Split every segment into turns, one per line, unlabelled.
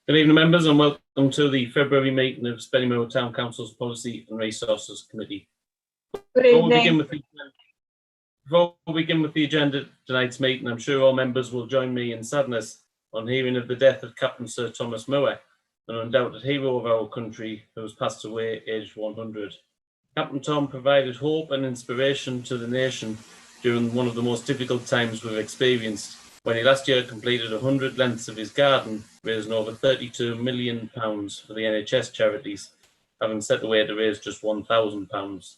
Good evening, members, and welcome to the February meeting of Spennymoor Town Council's Policy and Resources Committee.
Good
Before
evening.
we begin with the agenda of tonight's meeting, I'm sure all members will join me in sadness on hearing of the death of Captain Sir Thomas Moore, an undoubted hero of our country who has passed away aged 100. Captain Tom provided hope and inspiration to the nation during one of the most difficult times we've experienced, when he last year completed 100 lengths of his garden, raising over £32 million for the NHS charities, having set away to raise just £1,000.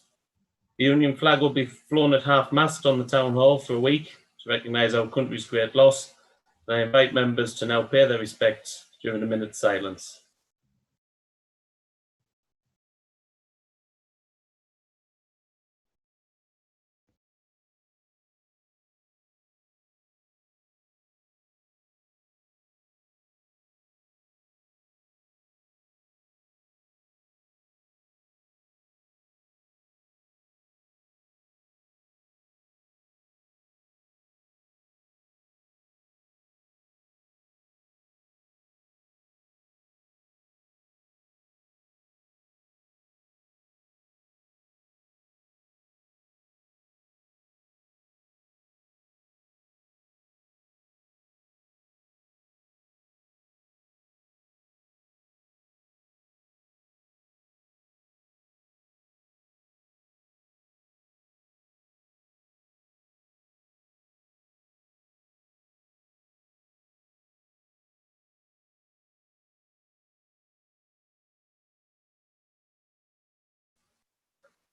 The Union flag will be flown at half-mast on the Town Hall for a week to recognise our country's great loss, and I invite members to now pay their respects during a minute's silence.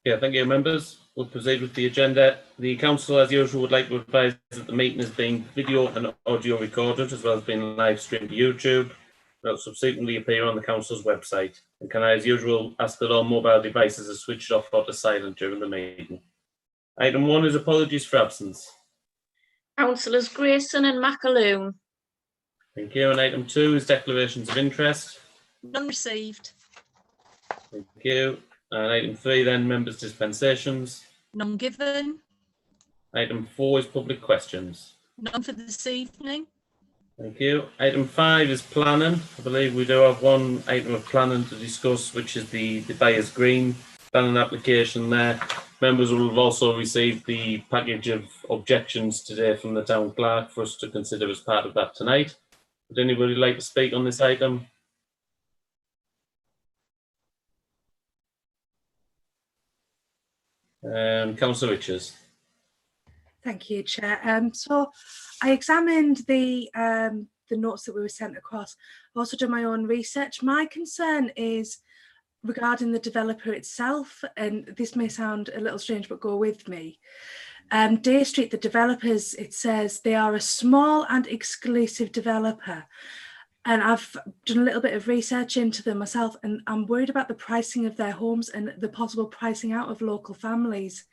Yeah, thank you, members. We'll proceed with the agenda. The council, as usual, would like to advise that the meeting is being video and audio recorded, as well as being live streamed to YouTube. That will subsequently appear on the council's website. And can I, as usual, ask that all mobile devices are switched off or to silent during the meeting. Item 1 is apologies for absence.
Councillors Grayson and McAloon.
Thank you. And item 2 is declarations of interest.
None received.
Thank you. And item 3 then, members' dispensations.
None given.
Item 4 is public questions.
None for this evening.
Thank you. Item 5 is planning. I believe we do have one item of planning to discuss, which is the Byers Green planning application there. Members will have also received the package of objections today from the town clerk for us to consider as part of that tonight. Would anybody like to speak on this item? Councillor Richards.
Thank you, Chair. So I examined the notes that we were sent across. I've also done my own research. My concern is regarding the developer itself, and this may sound a little strange, but go with me. Day Street, the developers, it says they are a small and exclusive developer. And I've done a little bit of research into them myself, and I'm worried about the pricing of their homes and the possible pricing out of local families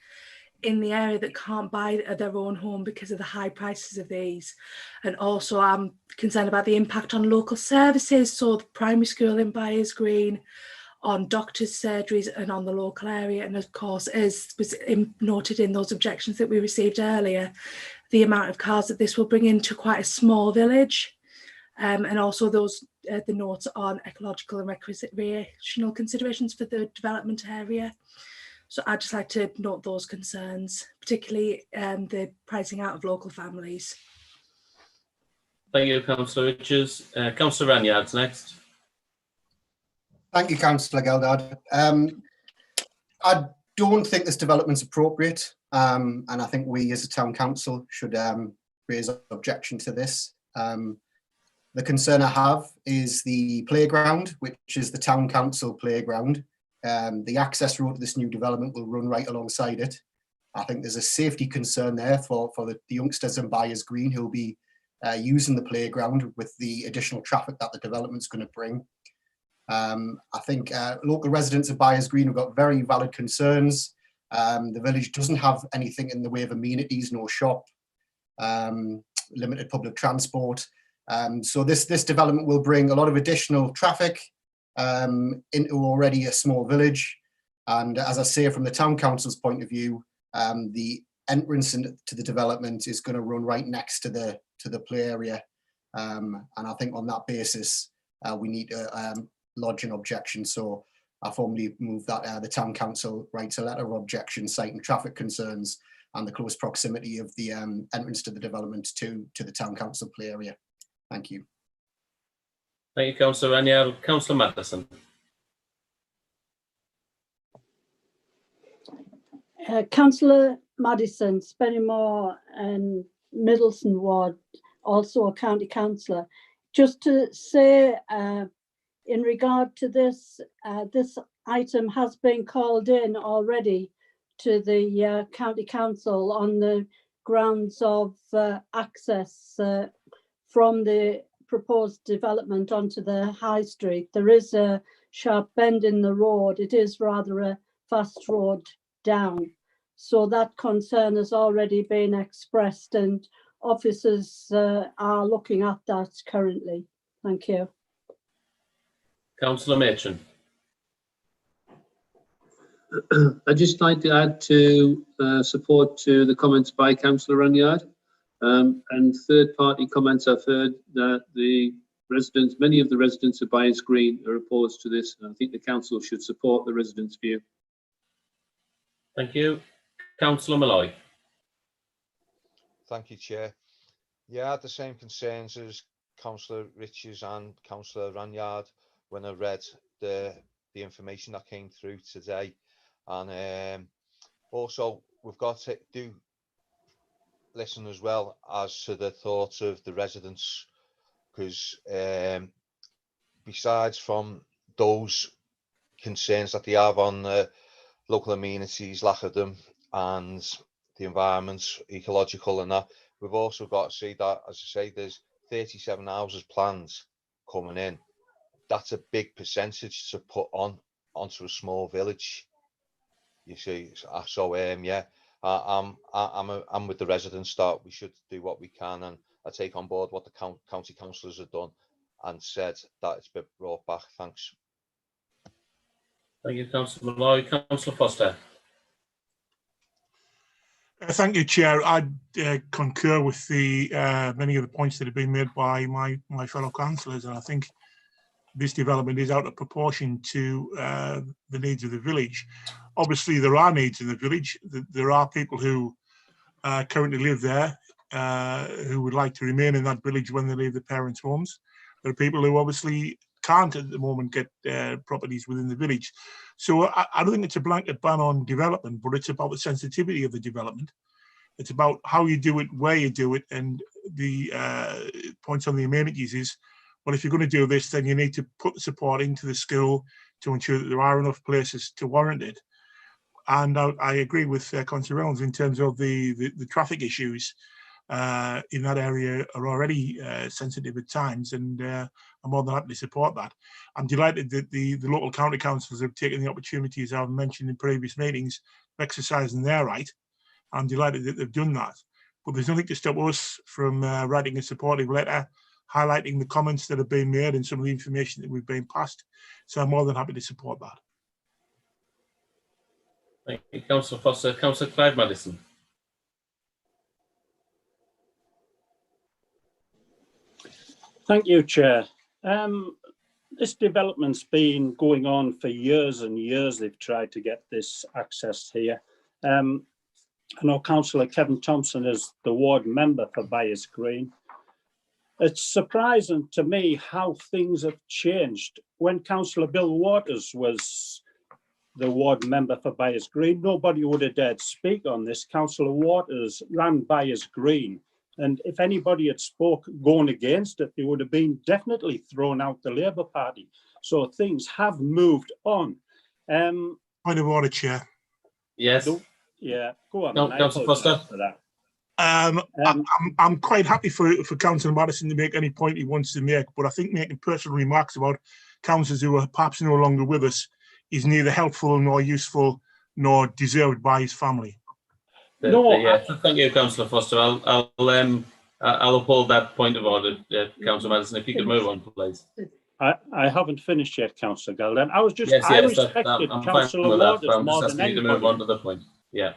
in the area that can't buy their own home because of the high prices of these. And also I'm concerned about the impact on local services, so the primary school in Byers Green, on doctors' surgeries and on the local area. And of course, as was noted in those objections that we received earlier, the amount of cars that this will bring into quite a small village. And also those the notes on ecological and recreational considerations for the development area. So I'd just like to note those concerns, particularly the pricing out of local families.
Thank you, Councillor Richards. Councillor Ranyard's next.
Thank you, Councillor Geldard. I don't think this development's appropriate, and I think we as a town council should raise an objection to this. The concern I have is the playground, which is the town council playground. The access road to this new development will run right alongside it. I think there's a safety concern there for the youngsters in Byers Green who will be using the playground with the additional traffic that the development's going to bring. I think local residents of Byers Green have got very valid concerns. The village doesn't have anything in the way of amenities, no shop, limited public transport. So this development will bring a lot of additional traffic into already a small village. And as I say, from the town council's point of view, the entrance into the development is going to run right next to the play area. And I think on that basis, we need to lodge an objection. So I formally move that the Town Council writes a letter of objection citing traffic concerns and the close proximity of the entrance to the development to the Town Council play area. Thank you.
Thank you, Councillor Ranyard. Councillor Matheson.
Councillor Madison, Spennymoor and Middleton Ward, also a county councillor. Just to say, in regard to this, this item has been called in already to the county council on the grounds of access from the proposed development onto the high street. There is a sharp bend in the road. It is rather a fast road down. So that concern has already been expressed and officers are looking at that currently. Thank you.
Councillor Machin.
I'd just like to add to support to the comments by Councillor Ranyard and third-party comments. I've heard that the residents, many of the residents of Byers Green are opposed to this. And I think the council should support the residents' view.
Thank you. Councillor Malloy.
Thank you, Chair. Yeah, I had the same concerns as Councillor Riches and Councillor Ranyard when I read the information that came through today. And also, we've got to do listen as well as to the thoughts of the residents, because besides from those concerns that they have on the local amenities, lack of them, and the environment, ecological and that, we've also got to see that, as I say, there's 37 houses planned coming in. That's a big percentage to put onto a small village. You see, so yeah, I'm with the residents that we should do what we can, and I take on board what the county councillors have done and said that it's been brought back. Thanks.
Thank you, Councillor Malloy. Councillor Foster.
Thank you, Chair. I concur with the many of the points that have been made by my fellow councillors, and I think this development is out of proportion to the needs of the village. Obviously, there are needs in the village. There are people who currently live there who would like to remain in that village when they leave their parents' homes. There are people who obviously can't at the moment get properties within the village. So I don't think it's a blanket ban on development, but it's about the sensitivity of the development. It's about how you do it, where you do it, and the points on the amenities is, well, if you're going to do this, then you need to put the support into the school to ensure that there are enough places to warrant it. And I agree with Councillor Reynolds in terms of the traffic issues in that area are already sensitive at times, and I'm more than happy to support that. I'm delighted that the local county councils have taken the opportunity, as I've mentioned in previous meetings, of exercising their right. I'm delighted that they've done that. But there's nothing to stop us from writing a supportive letter, highlighting the comments that have been made and some of the information that we've been passed. So I'm more than happy to support that.
Thank you, Councillor Foster. Councillor Clyde Madison.
Thank you, Chair. This development's been going on for years and years. They've tried to get this access here. I know Councillor Kevin Thompson is the ward member for Byers Green. It's surprising to me how things have changed. When Councillor Bill Waters was the ward member for Byers Green, nobody would have dared speak on this. Councillor Waters ran Byers Green, and if anybody had gone against it, they would have been definitely thrown out the Labour Party. So things have moved on.
Point of order, Chair.
Yes.
Yeah, go on.
No, Councillor Foster.
For that.
I'm quite happy for Councillor Madison to make any point he wants to make, but I think making personal remarks about councillors who are perhaps no longer with us is neither helpful nor useful nor deserved by his family.
Yeah, thank you, Councillor Foster. I'll uphold that point of order, Councillor Madison. If you could move on, please.
I haven't finished yet, Councillor Gelden. I was just,
Yes,
I
yes,
respected
I'm
Councillor
fine with that,
Waters
but I'm
more
just
than
asking you to move
anybody.
on to the point. Yeah.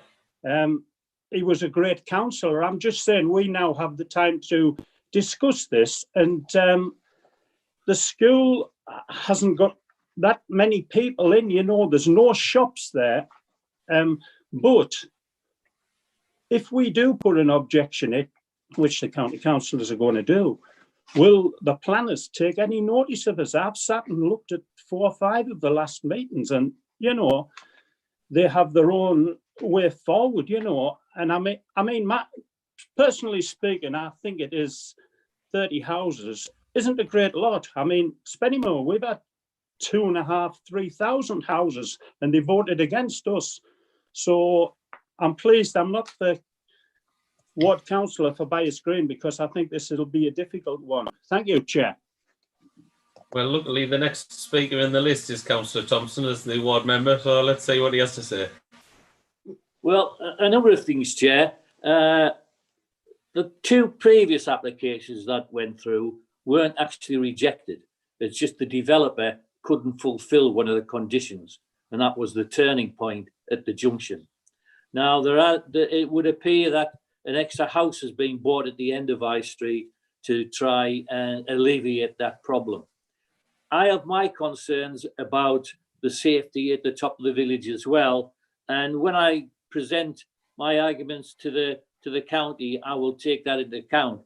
He was a great councillor. I'm just saying we now have the time to discuss this, and the school hasn't got that many people in, you know, there's no shops there. But if we do put an objection in, which the county councillors are going to do, will the planners take any notice of us? I've sat and looked at 4 or 5 of the last meetings, and, you know, they have their own way forward, you know. And I mean, personally speaking, I think it is 30 houses isn't a great lot. I mean, Spennymoor, we've had 2,500, 3,000 houses, and they voted against us. So I'm pleased I'm not the ward councillor for Byres Green, because I think this will be a difficult one. Thank you, Chair.
Well, luckily the next speaker in the list is Councillor Thompson as the ward member, so let's see what he has to say.
Well, a number of things, Chair. The 2 previous applications that went through weren't actually rejected. It's just the developer couldn't fulfil one of the conditions, and that was the turning point at the junction. Now, it would appear that an extra house has been bought at the end of High Street to try and alleviate that problem. I have my concerns about the safety at the top of the village as well, and when I present my arguments to the county, I will take that into account.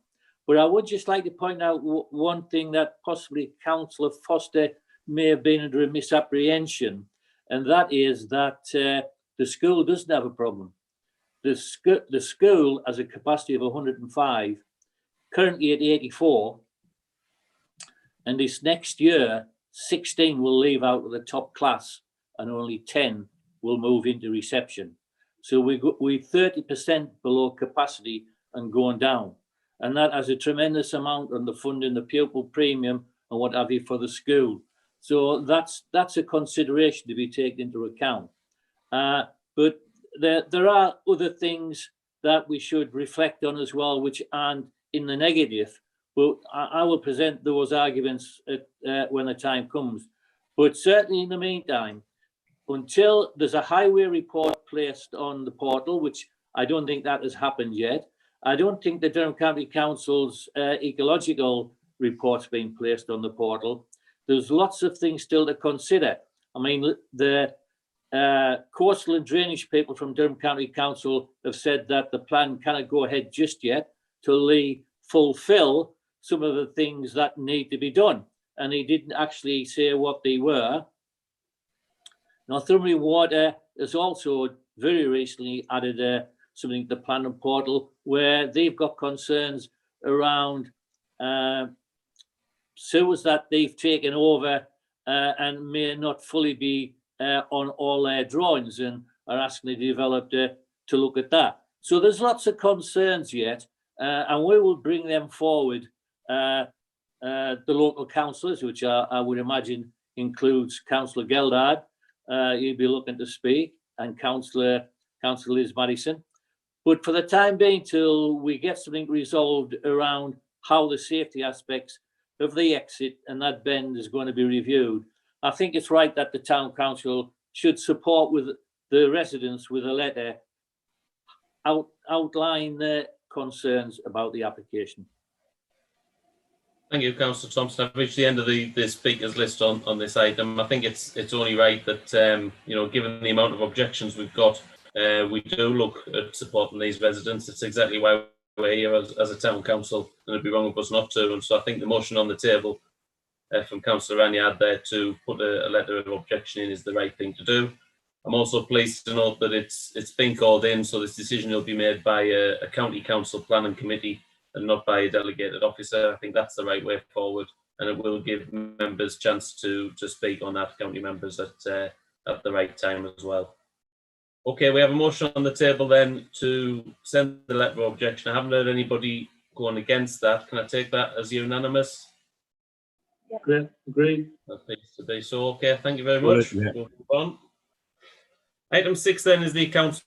But I would just like to point out one thing that possibly Councillor Foster may have been under a misapprehension, and that is that the school doesn't have a problem. The school has a capacity of 105, currently at 84, and this next year, 16 will leave out of the top class and only 10 will move into reception. So we're 30% below capacity and going down. And that has a tremendous amount on the funding, the pupil premium and what have you for the school. So that's a consideration to be taken into account. But there are other things that we should reflect on as well, which aren't in the negative. But I will present those arguments when the time comes. But certainly in the meantime, until there's a highway report placed on the portal, which I don't think that has happened yet, I don't think the Durham County Council's ecological report's been placed on the portal. There's lots of things still to consider. I mean, the coastal and drainage people from Durham County Council have said that the plan cannot go ahead just yet till they fulfil some of the things that need to be done. And he didn't actually say what they were. Northumbrian Water has also very recently added something to the planning portal where they've got concerns around sewers that they've taken over and may not fully be on all their drawings, and are asking the developer to look at that. So there's lots of concerns yet, and we will bring them forward. The local councillors, which I would imagine includes Councillor Geldard, he'll be looking to speak, and Councillor Liz Madison. But for the time being, till we get something resolved around how the safety aspects of the exit and that bend is going to be reviewed, I think it's right that the town council should support with the residents with a letter outline their concerns about the application.
Thank you, Councillor Thompson. I've reached the end of the speakers list on this item. I think it's only right that given the amount of objections we've got, we do look at supporting these residents. It's exactly why we're here as a town council, and it'd be wrong of us not to. And so I think the motion on the table from Councillor Ranyard there to put a letter of objection in is the right thing to do. I'm also pleased to note that it's been called in, so this decision will be made by a county council planning committee and not by a delegated officer. I think that's the right way forward, and it will give members chance to speak on that, county members at the right time as well. Okay, we have a motion on the table then to send the letter of objection. I haven't heard anybody going against that. Can I take that as unanimous?
Yeah. Agreed.
That appears to be so. Okay, thank you very much.
Yeah.
We'll move on. Item 6 then is the accounts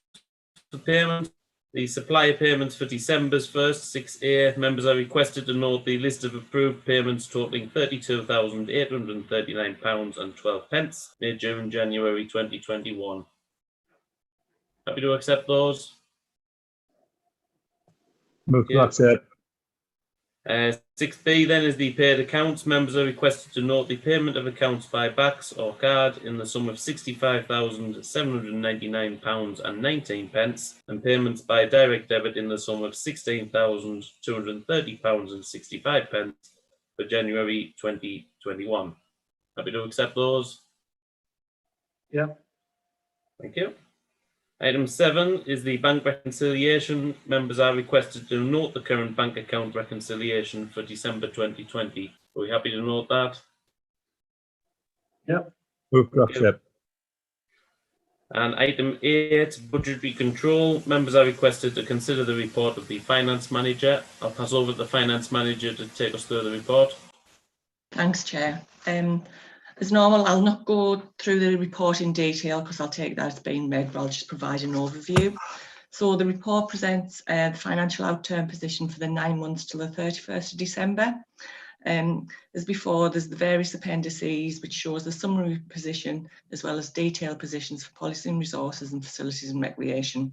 for payment. The supplier payments for December's 1st, 6A. Members are requested to note the list of approved payments totalling £32,839.12 made during January 2021. Happy to accept those.
Move to accept.
6B then is the paid accounts. Members are requested to note the payment of accounts by BACS or card in the sum of £65,799.19 and payments by direct debit in the sum of £16,230.65 for January 2021. Happy to accept those?
Yeah.
Thank you. Item 7 is the bank reconciliation. Members are requested to note the current bank account reconciliation for December 2020. Are we happy to note that?
Yep.
Move to accept.
And item 8, budgetary control. Members are requested to consider the report of the finance manager. I'll pass over to the finance manager to take us through the report.
Thanks, Chair. As normal, I'll not go through the report in detail because I'll take that as being read, but I'll just provide an overview. So the report presents the financial outturn position for the 9 months till the 31st of December. As before, there's the various appendices which shows the summary position as well as detailed positions for policy and resources and facilities and recreation,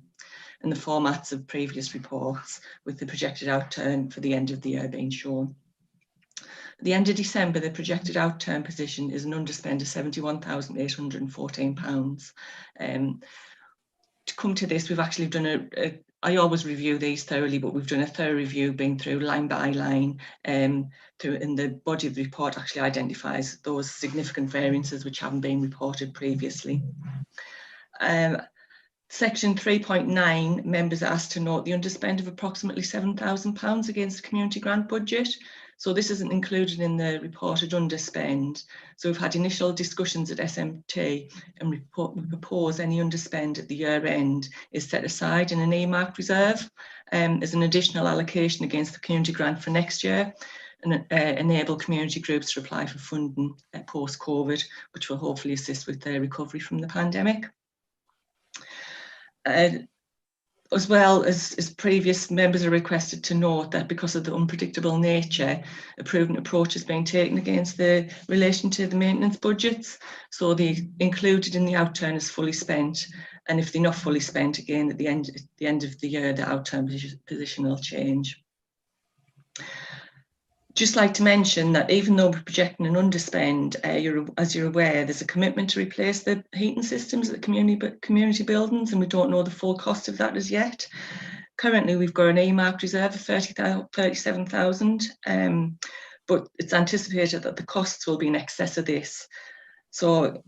and the formats of previous reports with the projected outturn for the end of the year being shown. At the end of December, the projected outturn position is an underspend of £71,814. To come to this, we've actually done I always review these thoroughly, but we've done a thorough review, been through line by line, in the body of the report actually identifies those significant variances which haven't been reported previously. Section 3.9, members are asked to note the underspend of approximately £7,000 against the community grant budget. So this isn't included in the reported underspend. So we've had initial discussions at SMT and we propose any underspend at the year end is set aside in an earmarked reserve as an additional allocation against the community grant for next year and enable community groups to apply for funding post-COVID, which will hopefully assist with their recovery from the pandemic. As well as previous members are requested to note that because of the unpredictable nature, a prudent approach is being taken against the relation to the maintenance budgets. So the included in the outturn is fully spent, and if they're not fully spent, again at the end of the year, the outturn position will change. Just like to mention that even though we're projecting an underspend, as you're aware, there's a commitment to replace the heating systems at the community buildings, and we don't know the full cost of that as yet. Currently, we've got an earmarked reserve of 37,000, but it's anticipated that the costs will be in excess of this. So,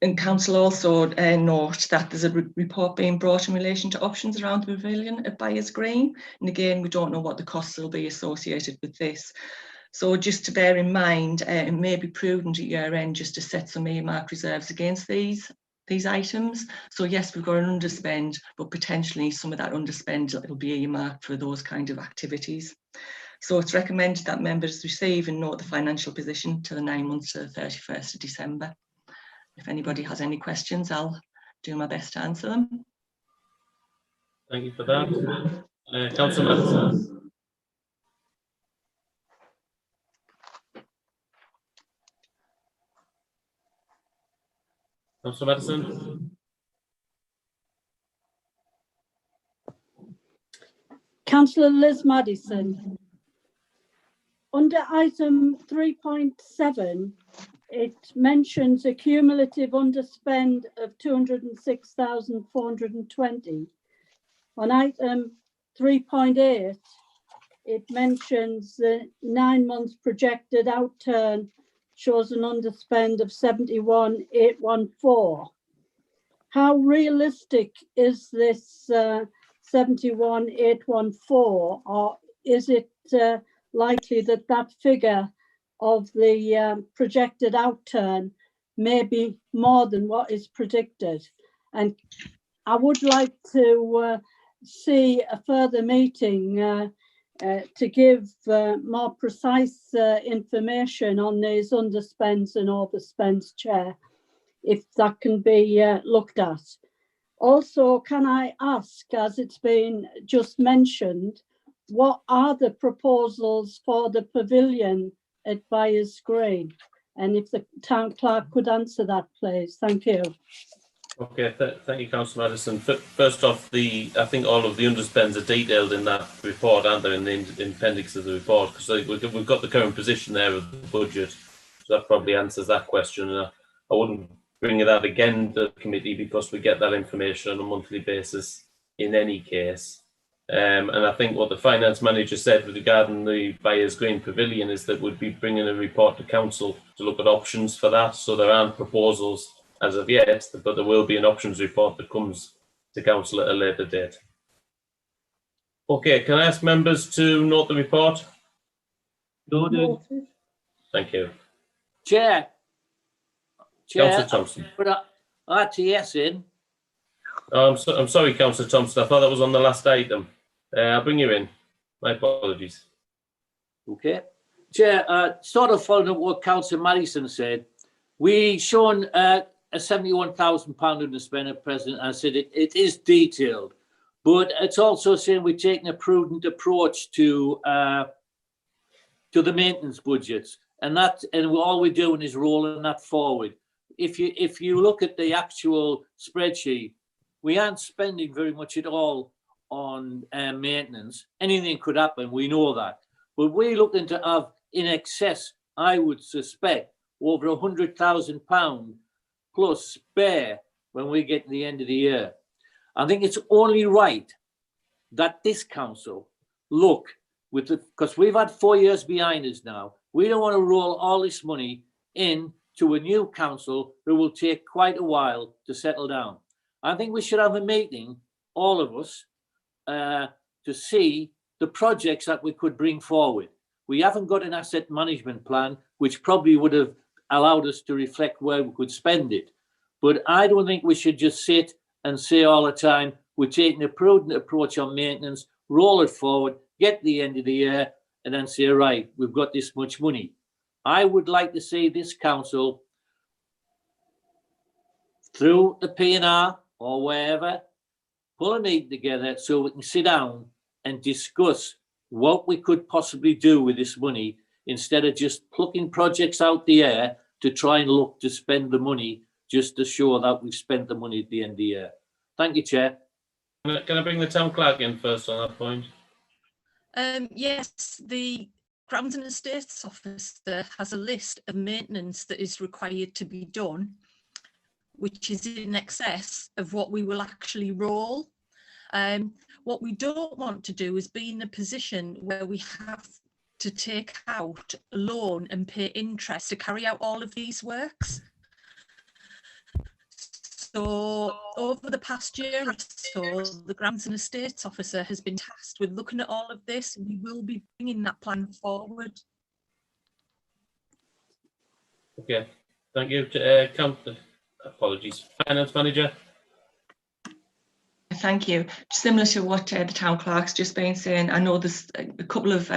and Council also note that there's a report being brought in relation to options around the pavilion at Byers Green. And again, we don't know what the costs will be associated with this. So just to bear in mind, it may be prudent at year end just to set some earmarked reserves against these items. So yes, we've got an underspend, but potentially some of that underspend will be earmarked for those kind of activities. So it's recommended that members receive and note the financial position to the 9 months to the 31st of December. If anybody has any questions, I'll do my best to answer them.
Thank you for that. Councillor Matheson. Councillor Matheson.
Councillor Liz Maddison. Under item 3.7, it mentions a cumulative underspend of 206,420. On item 3.8, it mentions the 9 months projected outturn shows an underspend of 71,814. How realistic is this 71,814, or is it likely that that figure of the projected outturn may be more than what is predicted? And I would like to see a further meeting to give more precise information on these underspends and overspends, Chair, if that can be looked at. Also, can I ask, as it's been just mentioned, what are the proposals for the pavilion at Byers Green? And if the town clerk could answer that, please. Thank you.
Okay, thank you, Councillor Madison. First off, I think all of the underspends are detailed in that report, aren't they, in the appendix of the report? Because we've got the current position there of the budget, so that probably answers that question. And I wouldn't bring that again to the committee because we get that information on a monthly basis in any case. And I think what the finance manager said regarding the Buyers Green Pavilion is that we'd be bringing a report to council to look at options for that. So there aren't proposals as of yet, but there will be an options report that comes to council at a later date. Okay, can I ask members to note the report?
Noted.
Thank you.
Chair.
Councillor Thompson.
Put RTS in.
Oh, I'm sorry, Councillor Thompson. I thought that was on the last item. I'll bring you in. My apologies.
Okay. Chair, sort of following up what Councillor Madison said, we shown a £71,000 underspend at present. I said it is detailed, but it's also saying we're taking a prudent approach to the maintenance budgets, and all we're doing is rolling that forward. If you look at the actual spreadsheet, we aren't spending very much at all on maintenance. Anything could happen, we know that. But we're looking to have in excess, I would suspect, over £100,000 plus spare when we get to the end of the year. I think it's only right that this council look with because we've had 4 years behind us now. We don't want to roll all this money in to a new council who will take quite a while to settle down. I think we should have a meeting, all of us, to see the projects that we could bring forward. We haven't got an asset management plan, which probably would have allowed us to reflect where we could spend it. But I don't think we should just sit and say all the time, we're taking a prudent approach on maintenance, roll it forward, get to the end of the year, and then say, right, we've got this much money. I would like to see this council, through the P&R or wherever, pull a meeting together so we can sit down and discuss what we could possibly do with this money instead of just plucking projects out the air to try and look to spend the money just to show that we've spent the money at the end of the year. Thank you, Chair.
Can I bring the town clerk in first on that point?
Yes, the Grounds and Estates Officer has a list of maintenance that is required to be done, which is in excess of what we will actually roll. What we don't want to do is be in a position where we have to take out a loan and pay interest to carry out all of these works. So over the past year or so, the Grounds and Estates Officer has been tasked with looking at all of this, and we will be bringing that plan forward.
Okay, thank you. Apologies. Finance Manager.
Thank you. Similar to what the town clerk's just been saying, I know there's a couple of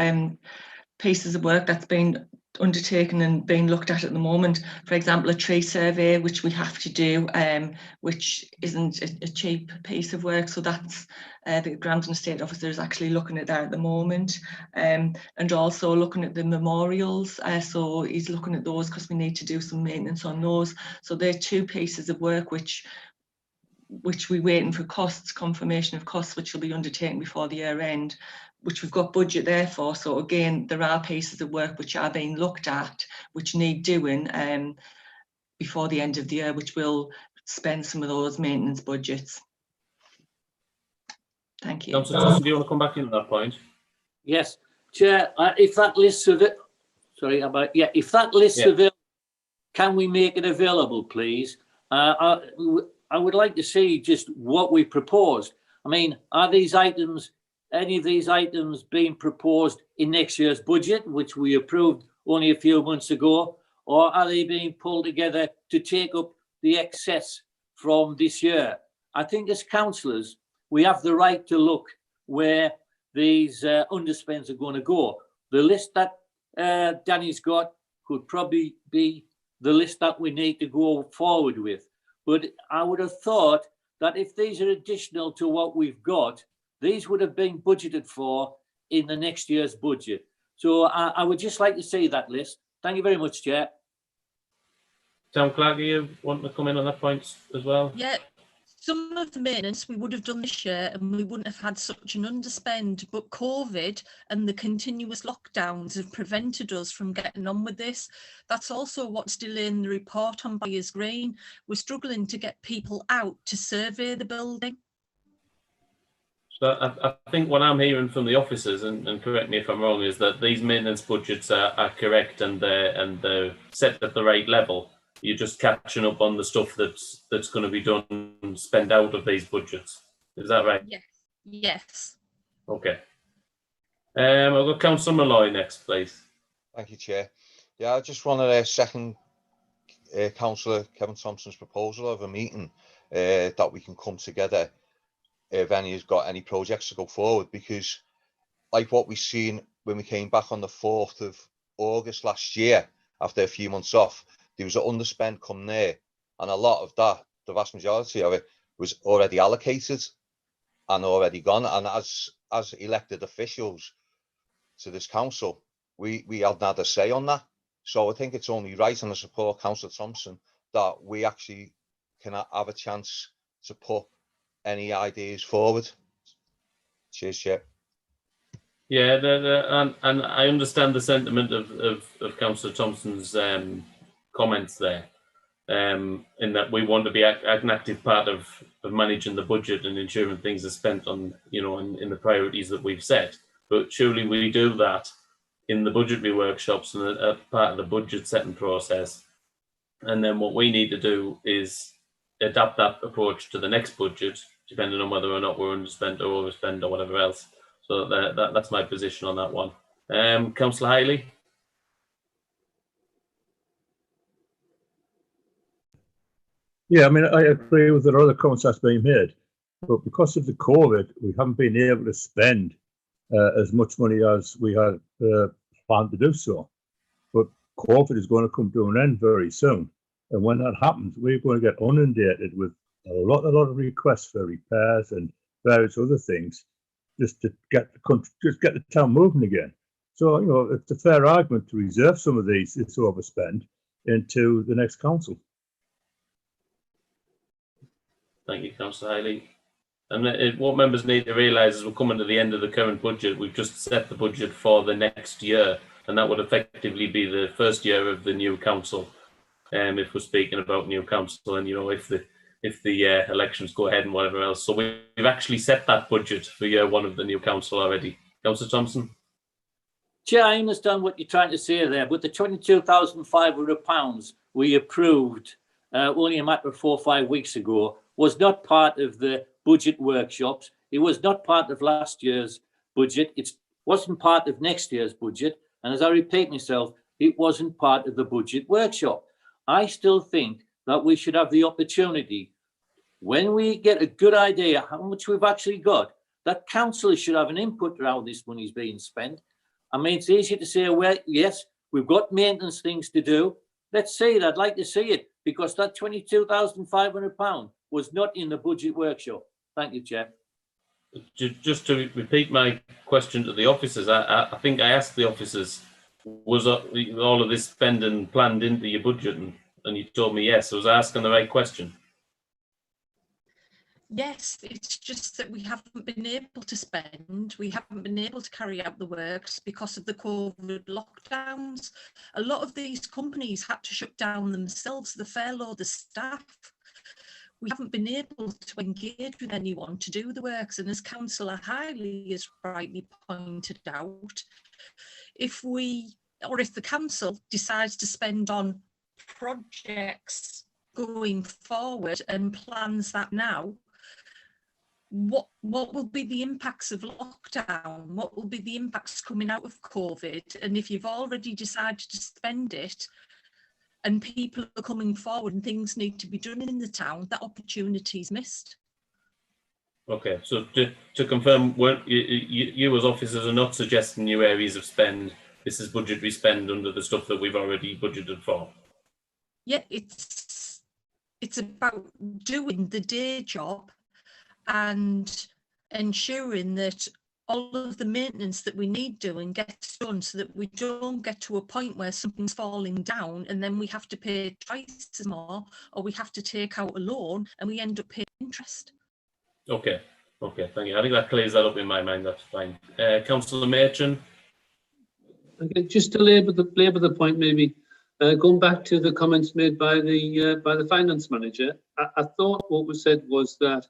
pieces of work that's been undertaken and being looked at the moment. For example, a tree survey, which we have to do, which isn't a cheap piece of work. So that's the Grounds and Estate Officer is actually looking at that at the moment, and also looking at the memorials. So he's looking at those because we need to do some maintenance on those. So they're two pieces of work which we're waiting for confirmation of costs, which will be undertaken before the year end, which we've got budget there for. So again, there are pieces of work which are being looked at, which need doing before the end of the year, which will spend some of those maintenance budgets. Thank you.
Councillor Thompson, do you want to come back in at that point?
Yes, Chair. If that list of it, if that list available, can we make it available, please? I would like to see just what we proposed. I mean, are these items, any of these items being proposed in next year's budget, which we approved only a few months ago, or are they being pulled together to take up the excess from this year? I think as councillors, we have the right to look where these underspends are going to go. The list that Danny's got could probably be the list that we need to go forward with. But I would have thought that if these are additional to what we've got, these would have been budgeted for in the next year's budget. So I would just like to see that list. Thank you very much, Chair.
Town Clerk, you want to come in on that point as well?
Yeah, Some of the maintenance we would have done this year and we wouldn't have had such an underspend, but COVID and the continuous lockdowns have prevented us from getting on with this. That's also what's delaying the report on Byers Green. We're struggling to get people out to survey the building.
So I think what I'm hearing from the officers, and correct me if I'm wrong, is that these maintenance budgets are correct and they're set at the right level. You're just catching up on the stuff that's going to be done and spent out of these budgets. Is that right?
Yes. Yes.
Okay. I'll go Councillor Malloy next, please.
Thank you, Chair. Yeah, I just wanted to second Councillor Kevin Thompson's proposal of a meeting that we can come together if any has got any projects to go forward, because like what we've seen when we came back on the 4th of August last year, after a few months off, there was an underspend come there, and a lot of that, the vast majority of it, was already allocated and already gone. And as elected officials to this council, we had not a say on that. So I think it's only right, and I support Councillor Thompson, that we actually can have a chance to put any ideas forward. Cheers, Chair.
Yeah, and I understand the sentiment of Councillor Thompson's comments there, in that we want to be an active part of managing the budget and ensuring things are spent on, in the priorities that we've set. But surely we do that in the budgetary workshops and as part of the budget setting process. And then what we need to do is adapt that approach to the next budget, depending on whether or not we're underspent or overspent or whatever else. So that's my position on that one. Councillor Hiley.
Yeah, I mean, I agree with the other comments that's been made, but because of the COVID, we haven't been able to spend as much money as we had planned to do so. But COVID is going to come to an end very soon, and when that happens, we're going to get inundated with a lot of requests for repairs and various other things, just to get the town moving again. So it's a fair argument to reserve some of this overspend into the next council.
Thank you, Councillor Hiley. And what members need to realise is we're coming to the end of the current budget. We've just set the budget for the next year, and that would effectively be the first year of the new council. If we're speaking about new council, and if the elections go ahead and whatever else, so we've actually set that budget for year one of the new council already. Councillor Thompson.
Chair, I understand what you're trying to say there, but the £22,500 we approved only a matter of 4 or 5 weeks ago was not part of the budget workshops. It was not part of last year's budget. It wasn't part of next year's budget. And as I repeat myself, it wasn't part of the budget workshop. I still think that we should have the opportunity, when we get a good idea how much we've actually got, that councillors should have an input around how this money is being spent. I mean, it's easy to say, well, yes, we've got maintenance things to do. Let's see it. I'd like to see it, because that £22,500 was not in the budget workshop. Thank you, Chair.
Just to repeat my question to the officers, I think I asked the officers, was all of this spending planned into your budget? And you told me yes. So was I asking the right question?
Yes, it's just that we haven't been able to spend, we haven't been able to carry out the works because of the COVID lockdowns. A lot of these companies had to shut down themselves, the fair load of staff. We haven't been able to engage with anyone to do the works, and as Councillor Hiley has rightly pointed out, if the council decides to spend on projects going forward and plans that now, what will be the impacts of lockdown? What will be the impacts coming out of COVID? And if you've already decided to spend it and people are coming forward and things need to be done in the town, that opportunity is missed.
Okay, so to confirm, you as officers are not suggesting new areas of spend. This is budgetary spend under the stuff that we've already budgeted for.
Yeah, it's about doing the day job and ensuring that all of the maintenance that we need doing gets done, so that we don't get to a point where something's falling down and then we have to pay twice as more, or we have to take out a loan and we end up paying interest.
Okay, thank you. I think that clears that up in my mind. That's fine. Councillor Machin.
Okay, just to labour the point, maybe going back to the comments made by the finance manager, I thought what was said was that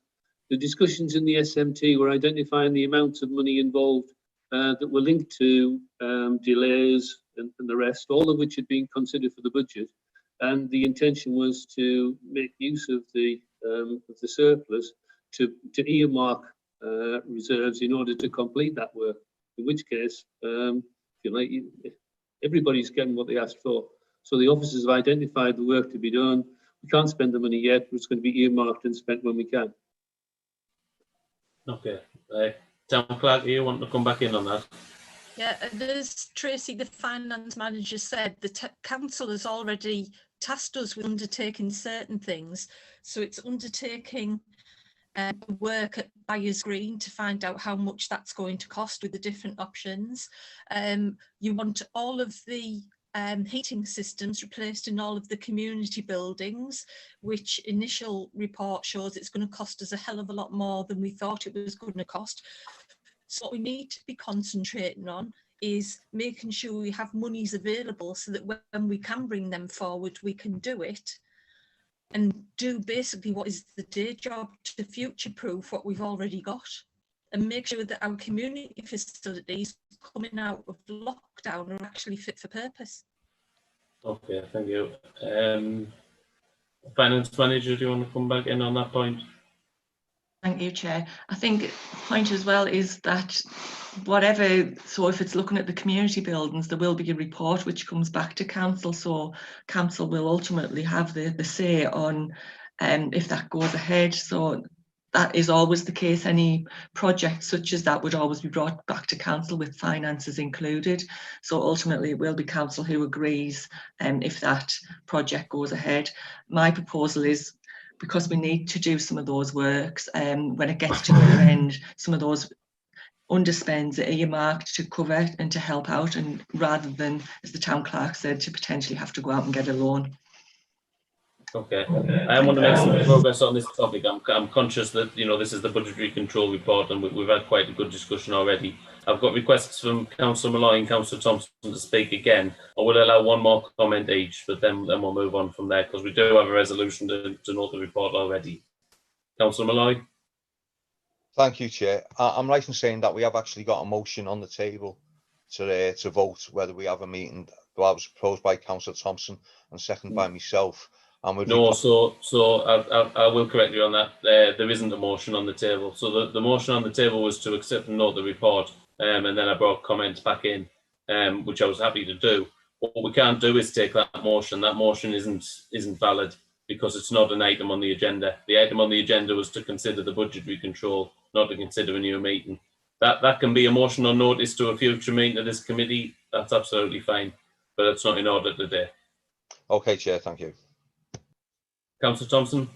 the discussions in the SMT were identifying the amounts of money involved that were linked to delays and the rest, all of which had been considered for the budget, and the intention was to make use of the surplus to earmark reserves in order to complete that work. In which case, if you like, everybody's getting what they asked for. So the officers have identified the work to be done. We can't spend the money yet, but it's going to be earmarked and spent when we can.
Okay. Town Clerk, you want to come back in on that?
Yeah, and as Tracy, the finance manager, said, the council has already tasked us with undertaking certain things. So it's undertaking work at Byers Green to find out how much that's going to cost with the different options. You want all of the heating systems replaced in all of the community buildings, which initial report shows it's going to cost us a hell of a lot more than we thought it was going to cost. So what we need to be concentrating on is making sure we have monies available so that when we can bring them forward, we can do it and do basically what is the day job to future-proof what we've already got and make sure that our community facilities coming out of lockdown are actually fit for purpose.
Okay, thank you. Finance manager, do you want to come back in on that point?
Thank you, Chair. I think the point as well is that whatever, so if it's looking at the community buildings, there will be a report which comes back to council. So council will ultimately have the say on if that goes ahead. So that is always the case. Any project such as that would always be brought back to council with finances included. So ultimately it will be council who agrees if that project goes ahead. My proposal is, because we need to do some of those works, when it gets to year end, some of those underspends are earmarked to cover and to help out, and rather than, as the town clerk said, to potentially have to go out and get a loan.
Okay, I want to make some progress on this topic. I'm conscious that, you know, this is the budgetary control report and we've had quite a good discussion already. I've got requests from Councillor Malloy and Councillor Thompson to speak again. I would allow one more comment each, but then we'll move on from there because we do have a resolution to note the report already. Councillor Malloy.
Thank you, Chair. I'm right in saying that we have actually got a motion on the table to vote whether we have a meeting. That was proposed by Councillor Thompson and seconded by myself.
No, so I will correct you on that. There isn't a motion on the table. So the motion on the table was to accept and note the report, and then I brought comments back in, which I was happy to do. What we can't do is take that motion. That motion isn't valid because it's not an item on the agenda. The item on the agenda was to consider the budgetary control, not to consider a new meeting. That can be a motion on notice to a future meeting of this committee. That's absolutely fine, but it's not in order today.
Okay, Chair. Thank you.
Councillor Thompson.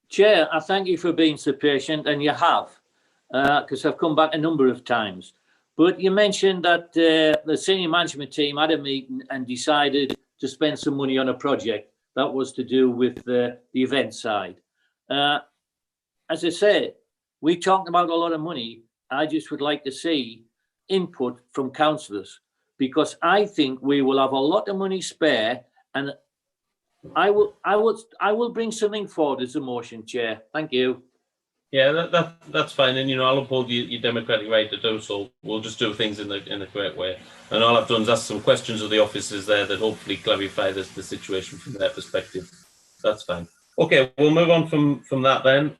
Chair, I thank you for being so patient, and you have, because I've come back a number of times. But you mentioned that the senior management team had a meeting and decided to spend some money on a project that was to do with the event side. As I said, we talked about a lot of money. I just would like to see input from councillors, because I think we will have a lot of money spare, and I will bring something forward as a motion, Chair. Thank you.
Yeah, that's fine, and you know I'll uphold your democratic right to do so. We'll just do things in the correct way, and all I've done is ask some questions of the officers there that hopefully clarify the situation from their perspective. That's fine. Okay, we'll move on from that then.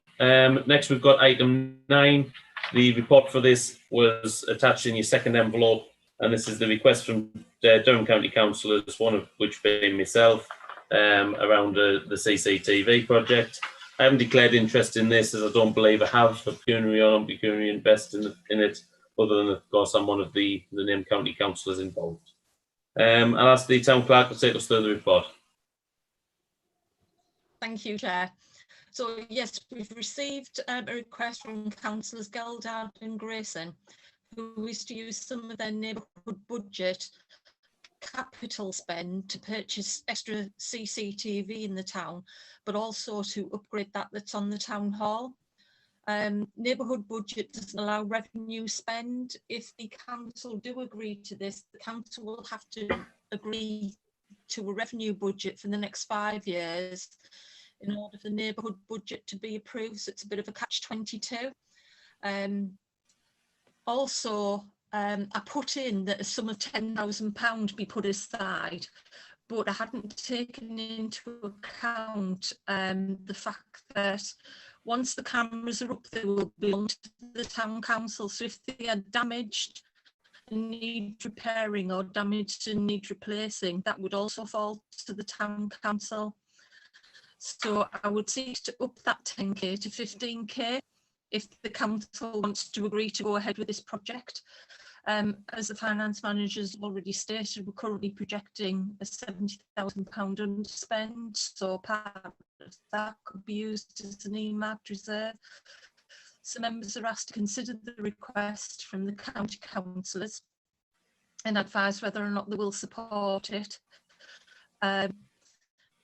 Next, we've got item 9. The report for this was attached in your second envelope, and this is the request from Durham County Councillors, one of which being myself, around the CCTV project. I haven't declared interest in this, as I don't believe I have a pecuniary or non-pecuniary invest in it, other than, of course, I'm one of the named county councillors involved. I'll ask the town clerk to take us through the report.
Thank you, Chair. So yes, we've received a request from Councillors Geldard and Grayson, who wish to use some of their neighbourhood budget capital spend to purchase extra CCTV in the town, but also to upgrade that's on the town hall. Neighbourhood budget doesn't allow revenue spend. If the council do agree to this, the council will have to agree to a revenue budget for the next 5 years in order for the neighbourhood budget to be approved. So it's a bit of a catch-22. Also, I put in that a sum of £10,000 be put aside, but I hadn't taken into account the fact that once the cameras are up, they will belong to the town council. So if they are damaged and need repairing, or damaged and need replacing, that would also fall to the town council. So I would seek to up that 10k to 15k if the council wants to agree to go ahead with this project. As the finance manager's already stated, we're currently projecting a £70,000 underspend, so part of that could be used as an earmarked reserve. So members are asked to consider the request from the county councillors and advise whether or not they will support it. And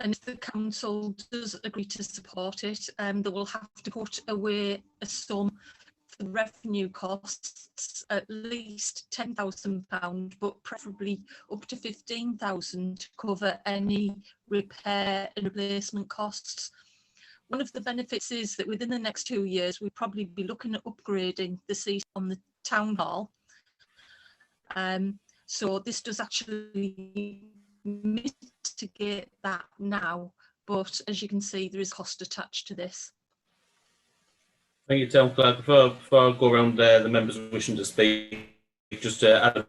if the council does agree to support it, they will have to put away a sum for revenue costs, at least £10,000, but preferably up to £15,000 to cover any repair and replacement costs. One of the benefits is that within the next 2 years, we'll probably be looking at upgrading the seat on the town hall. So this does actually mitigate that now, but as you can see, there is cost attached to this.
Thank you, Town Clerk. Before I go around the members wishing to speak, just to add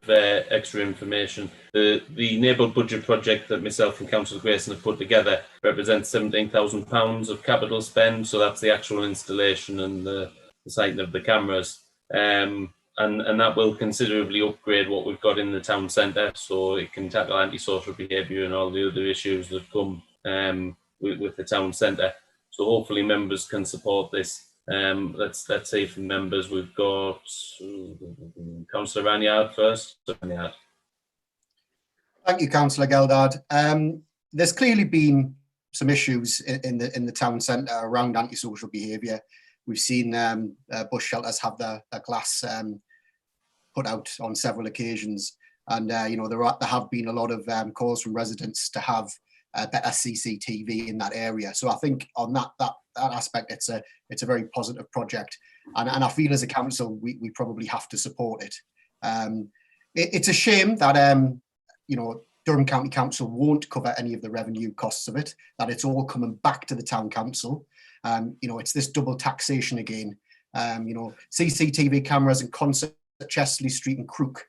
extra information, the neighbourhood budget project that myself and Councillor Grayson have put together represents £17,000 of capital spend, so that's the actual installation and the sighting of the cameras. And that will considerably upgrade what we've got in the town centre, so it can tackle antisocial behaviour and all the other issues that come with the town centre. So hopefully members can support this. Let's see from members. We've got Councillor Ranyard first. Ranyard.
Thank you, Councillor Geldard. There's clearly been some issues in the town centre around antisocial behaviour. We've seen bus shelters have their glass put out on several occasions, and you know, there have been a lot of calls from residents to have better CCTV in that area. So I think on that aspect, it's a very positive project, and I feel as a council we probably have to support it. It's a shame that you know, Durham County Council won't cover any of the revenue costs of it, that it's all coming back to the town council. You know, it's this double taxation again. You know, CCTV cameras and concerts at Chesterley Street and Crook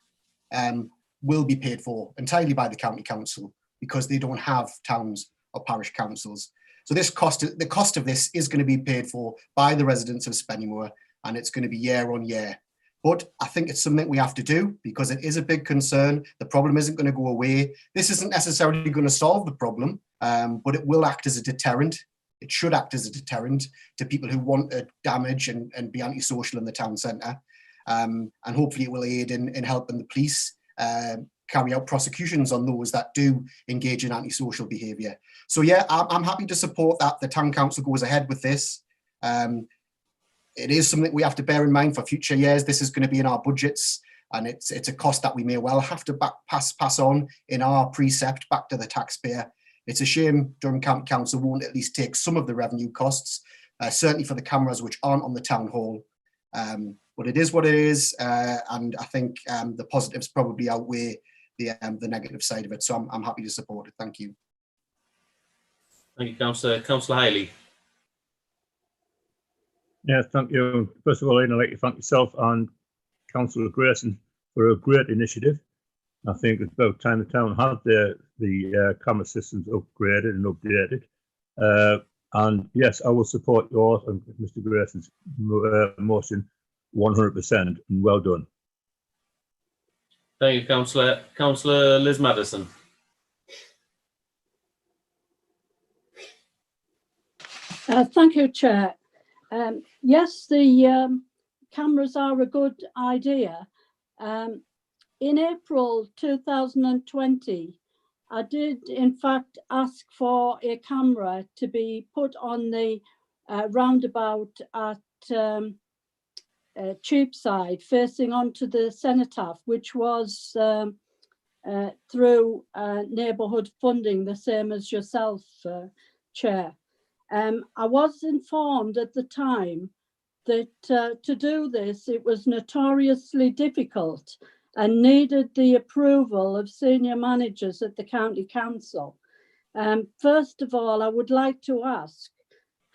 will be paid for entirely by the county council because they don't have towns or parish councils. So the cost of this is going to be paid for by the residents of Spennymoor, and it's going to be year on year. But I think it's something we have to do because it is a big concern. The problem isn't going to go away. This isn't necessarily going to solve the problem, but it will act as a deterrent. It should act as a deterrent to people who want to damage and be antisocial in the town centre. And hopefully it will aid in helping the police carry out prosecutions on those that do engage in antisocial behaviour. So yeah, I'm happy to support that the town council goes ahead with this. It is something we have to bear in mind for future years. This is going to be in our budgets, and it's a cost that we may well have to pass on in our precept back to the taxpayer. It's a shame Durham County Council won't at least take some of the revenue costs, certainly for the cameras which aren't on the town hall. But it is what it is, and I think the positives probably outweigh the negative side of it. So I'm happy to support it. Thank you.
Thank you, Councillor. Councillor Hiley.
Yes, thank you. First of all, I'd like to thank yourself and Councillor Grayson for a great initiative. I think it's about time the town had the camera systems upgraded and updated. And yes, I will support yours and Mr. Grayson's motion 100%, and well done.
Thank you, Councillor. Councillor Liz Madison.
Thank you, Chair. Yes, the cameras are a good idea. in April 2020, I did in fact ask for a camera to be put on the roundabout at Cheapside, facing onto the Cenotaph, which was through neighbourhood funding, the same as yourself, Chair. I was informed at the time that to do this, it was notoriously difficult and needed the approval of senior managers at the County Council. First of all, I would like to ask,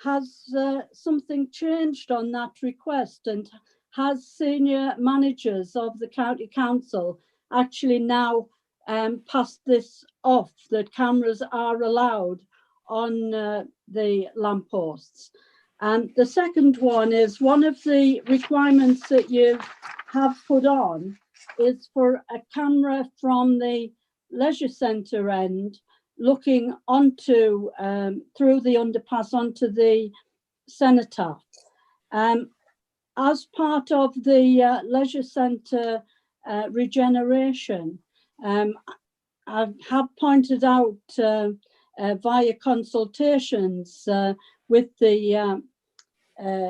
has something changed on that request, and has senior managers of the County Council actually now passed this off, that cameras are allowed on the lampposts? And the second one is, one of the requirements that you have put on is for a camera from the leisure centre end looking onto, through the underpass onto the Cenotaph. As part of the leisure centre regeneration, I have pointed out via consultations with the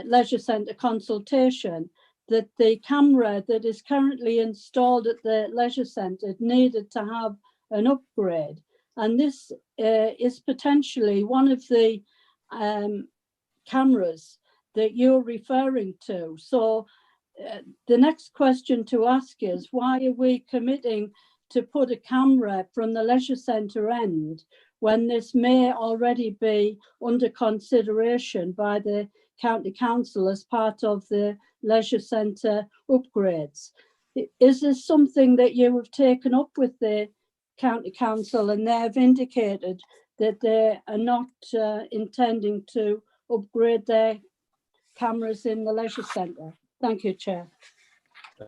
leisure centre consultation that the camera that is currently installed at the leisure centre needed to have an upgrade. And this is potentially one of the cameras that you're referring to. So the next question to ask is, why are we committing to put a camera from the leisure centre end when this may already be under consideration by the County Council as part of the leisure centre upgrades? Is this something that you have taken up with the County Council, and they have indicated that they are not intending to upgrade their cameras in the leisure centre? Thank you, Chair.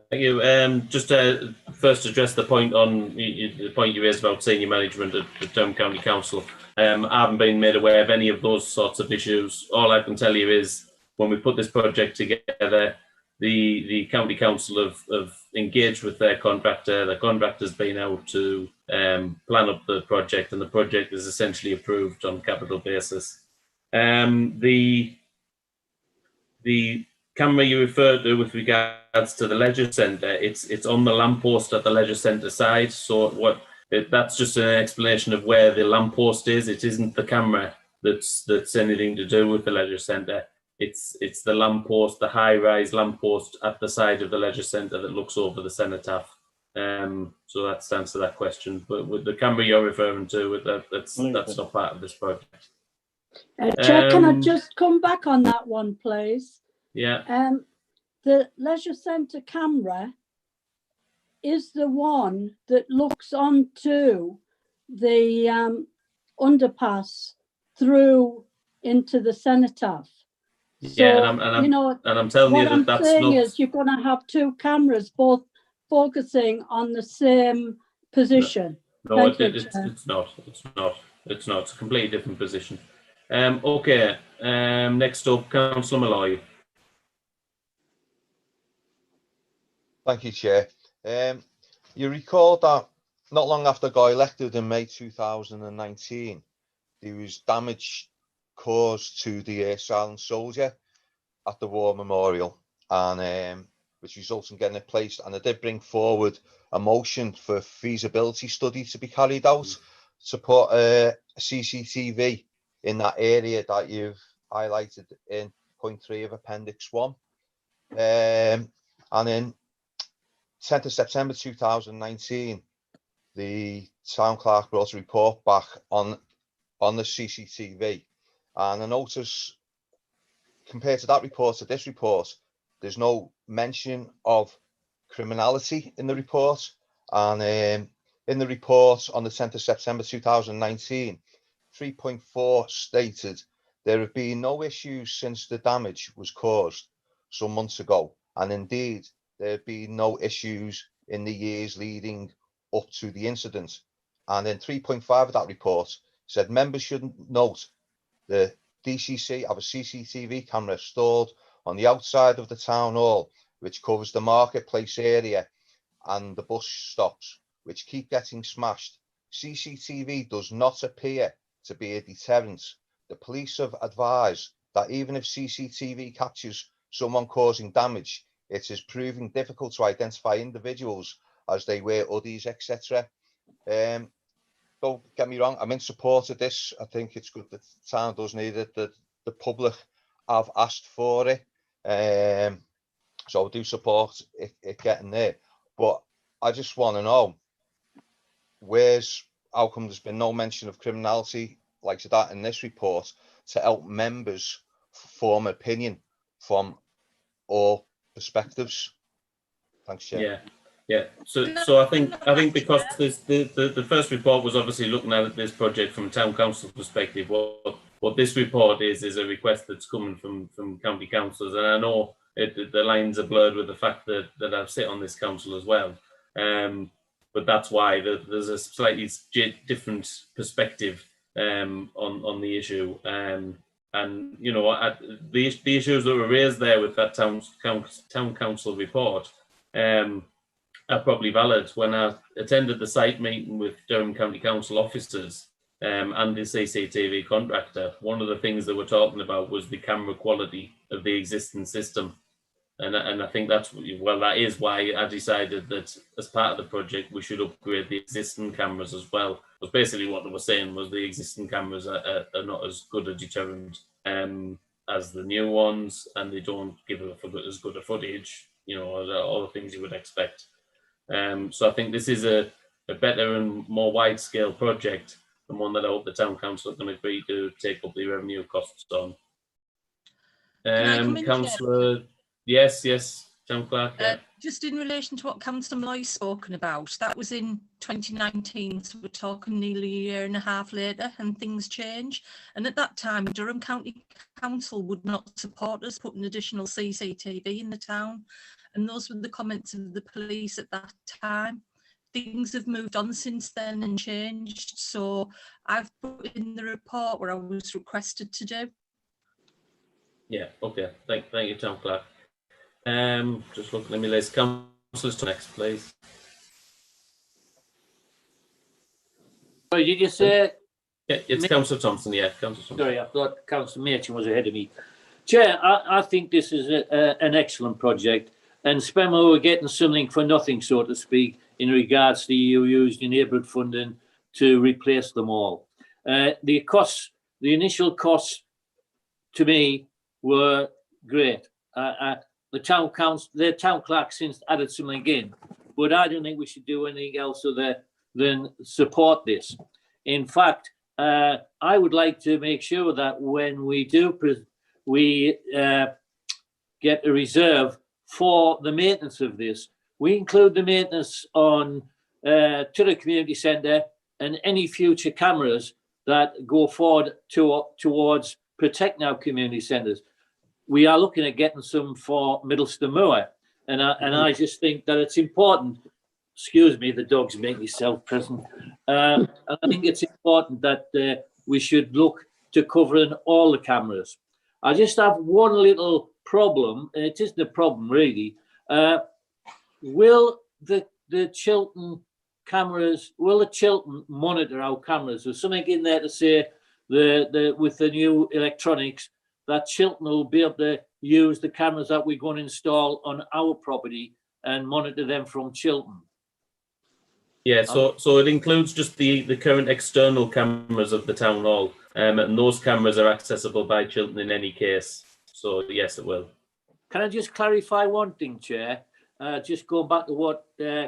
Thank you. Just to first address the point on the point you raised about senior management at the Durham County Council. I haven't been made aware of any of those sorts of issues. All I can tell you is, when we put this project together, the County Council have engaged with their contractor. The contractor's been out to plan up the project, and the project is essentially approved on capital basis. The camera you referred to with regards to the leisure centre, it's on the lamppost at the leisure centre side. So that's just an explanation of where the lamppost is. It isn't the camera that's anything to do with the leisure centre. It's the lamppost, the high-rise lamppost at the side of the leisure centre that looks over the Cenotaph. So that's the answer to that question. But with the camera you're referring to, that's not part of this project.
Chair, can I just come back on that one, please?
Yeah.
The leisure centre camera is the one that looks onto the underpass through into the Cenotaph.
Yeah, and I'm telling you that that's
not. Is you're going to have two cameras both focusing on the same position.
No, it's not. It's a completely different position. Okay. Next up, Councillor Malloy.
Thank you, Chair. You recall that not long after I got elected in May 2019, there was damage caused to the silent soldier at the War Memorial, and which results in getting it placed. And I did bring forward a motion for feasibility study to be carried out to put a CCTV in that area that you've highlighted in point 3 of Appendix 1. And in 10th of September 2019, the town clerk brought a report back on the CCTV, and I notice, compared to that report to this report, there's no mention of criminality in the report. And in the report on the 10th of September 2019, 3.4 stated there have been no issues since the damage was caused some months ago, and indeed there have been no issues in the years leading up to the incident. And then 3.5 of that report said members should note the DCC have a CCTV camera installed on the outside of the town hall, which covers the marketplace area and the bus stops, which keep getting smashed. CCTV does not appear to be a deterrent. The police have advised that even if CCTV captures someone causing damage, it is proving difficult to identify individuals as they wear hoodies, etc. Don't get me wrong, I'm in support of this. I think it's good that the town does need it, that the public have asked for it. So I do support it getting there. But I just want to know, how come there's been no mention of criminality like that in this report to help members form opinion from all perspectives? Thanks, Chair.
Yeah. So I think because the first report was obviously looking at this project from town council perspective. What this report is a request that's coming from county councillors, and I know the lines are blurred with the fact that I've sit on this council as well. But that's why there's a slightly different perspective on the issue. And you know, the issues that were raised there with that town council report are probably valid. When I attended the site meeting with Durham County Council officers and the CCTV contractor, one of the things they were talking about was the camera quality of the existing system. And I think that is why I decided that as part of the project, we should upgrade the existing cameras as well. Because basically what they were saying was the existing cameras are not as good a deterrent as the new ones, and they don't give as good a footage, you know, all the things you would expect. So I think this is a better and more wide-scale project, and one that I hope the town council can agree to take up the revenue costs on. Councillor, yes, Town Clerk. Yeah.
Just in relation to what Councillor Malloy's spoken about, that was in 2019, so we're talking nearly a year and a half later, and things change. And at that time, Durham County Council would not support us putting additional CCTV in the town. And those were the comments of the police at that time. Things have moved on since then and changed. So I've put in the report where I was requested to do.
Yeah, okay. Thank you, Town Clerk. Just looking at my list. Councillors to next, please.
Sorry, did you say?
Yeah, it's Councillor Thompson. Yeah, Councillor Thompson.
Sorry, I thought Councillor Machin was ahead of me. Chair, I think this is an excellent project, and Spenmo are getting something for nothing, so to speak, in regards to you using neighbourhood funding to replace them all. The initial costs to me were great. The town clerk since added something in, but I don't think we should do anything else other than support this. In fact, I would like to make sure that when we do get a reserve for the maintenance of this, we include the maintenance on to the community centre and any future cameras that go forward towards protecting our community centres. We are looking at getting some for Middleston Moor, and I just think that it's important. Excuse me, the dog's making himself present. I think it's important that we should look to covering all the cameras. I just have one little problem, and it isn't a problem really. Will the Chiltern cameras, will the Chiltern monitor our cameras? There's something in there to say with the new electronics that Chiltern will be able to use the cameras that we're going to install on our property and monitor them from Chiltern.
Yeah, so it includes just the current external cameras of the town hall, and those cameras are accessible by Chiltern in any case. So yes, it will.
Can I just clarify one thing, Chair? Just going back to what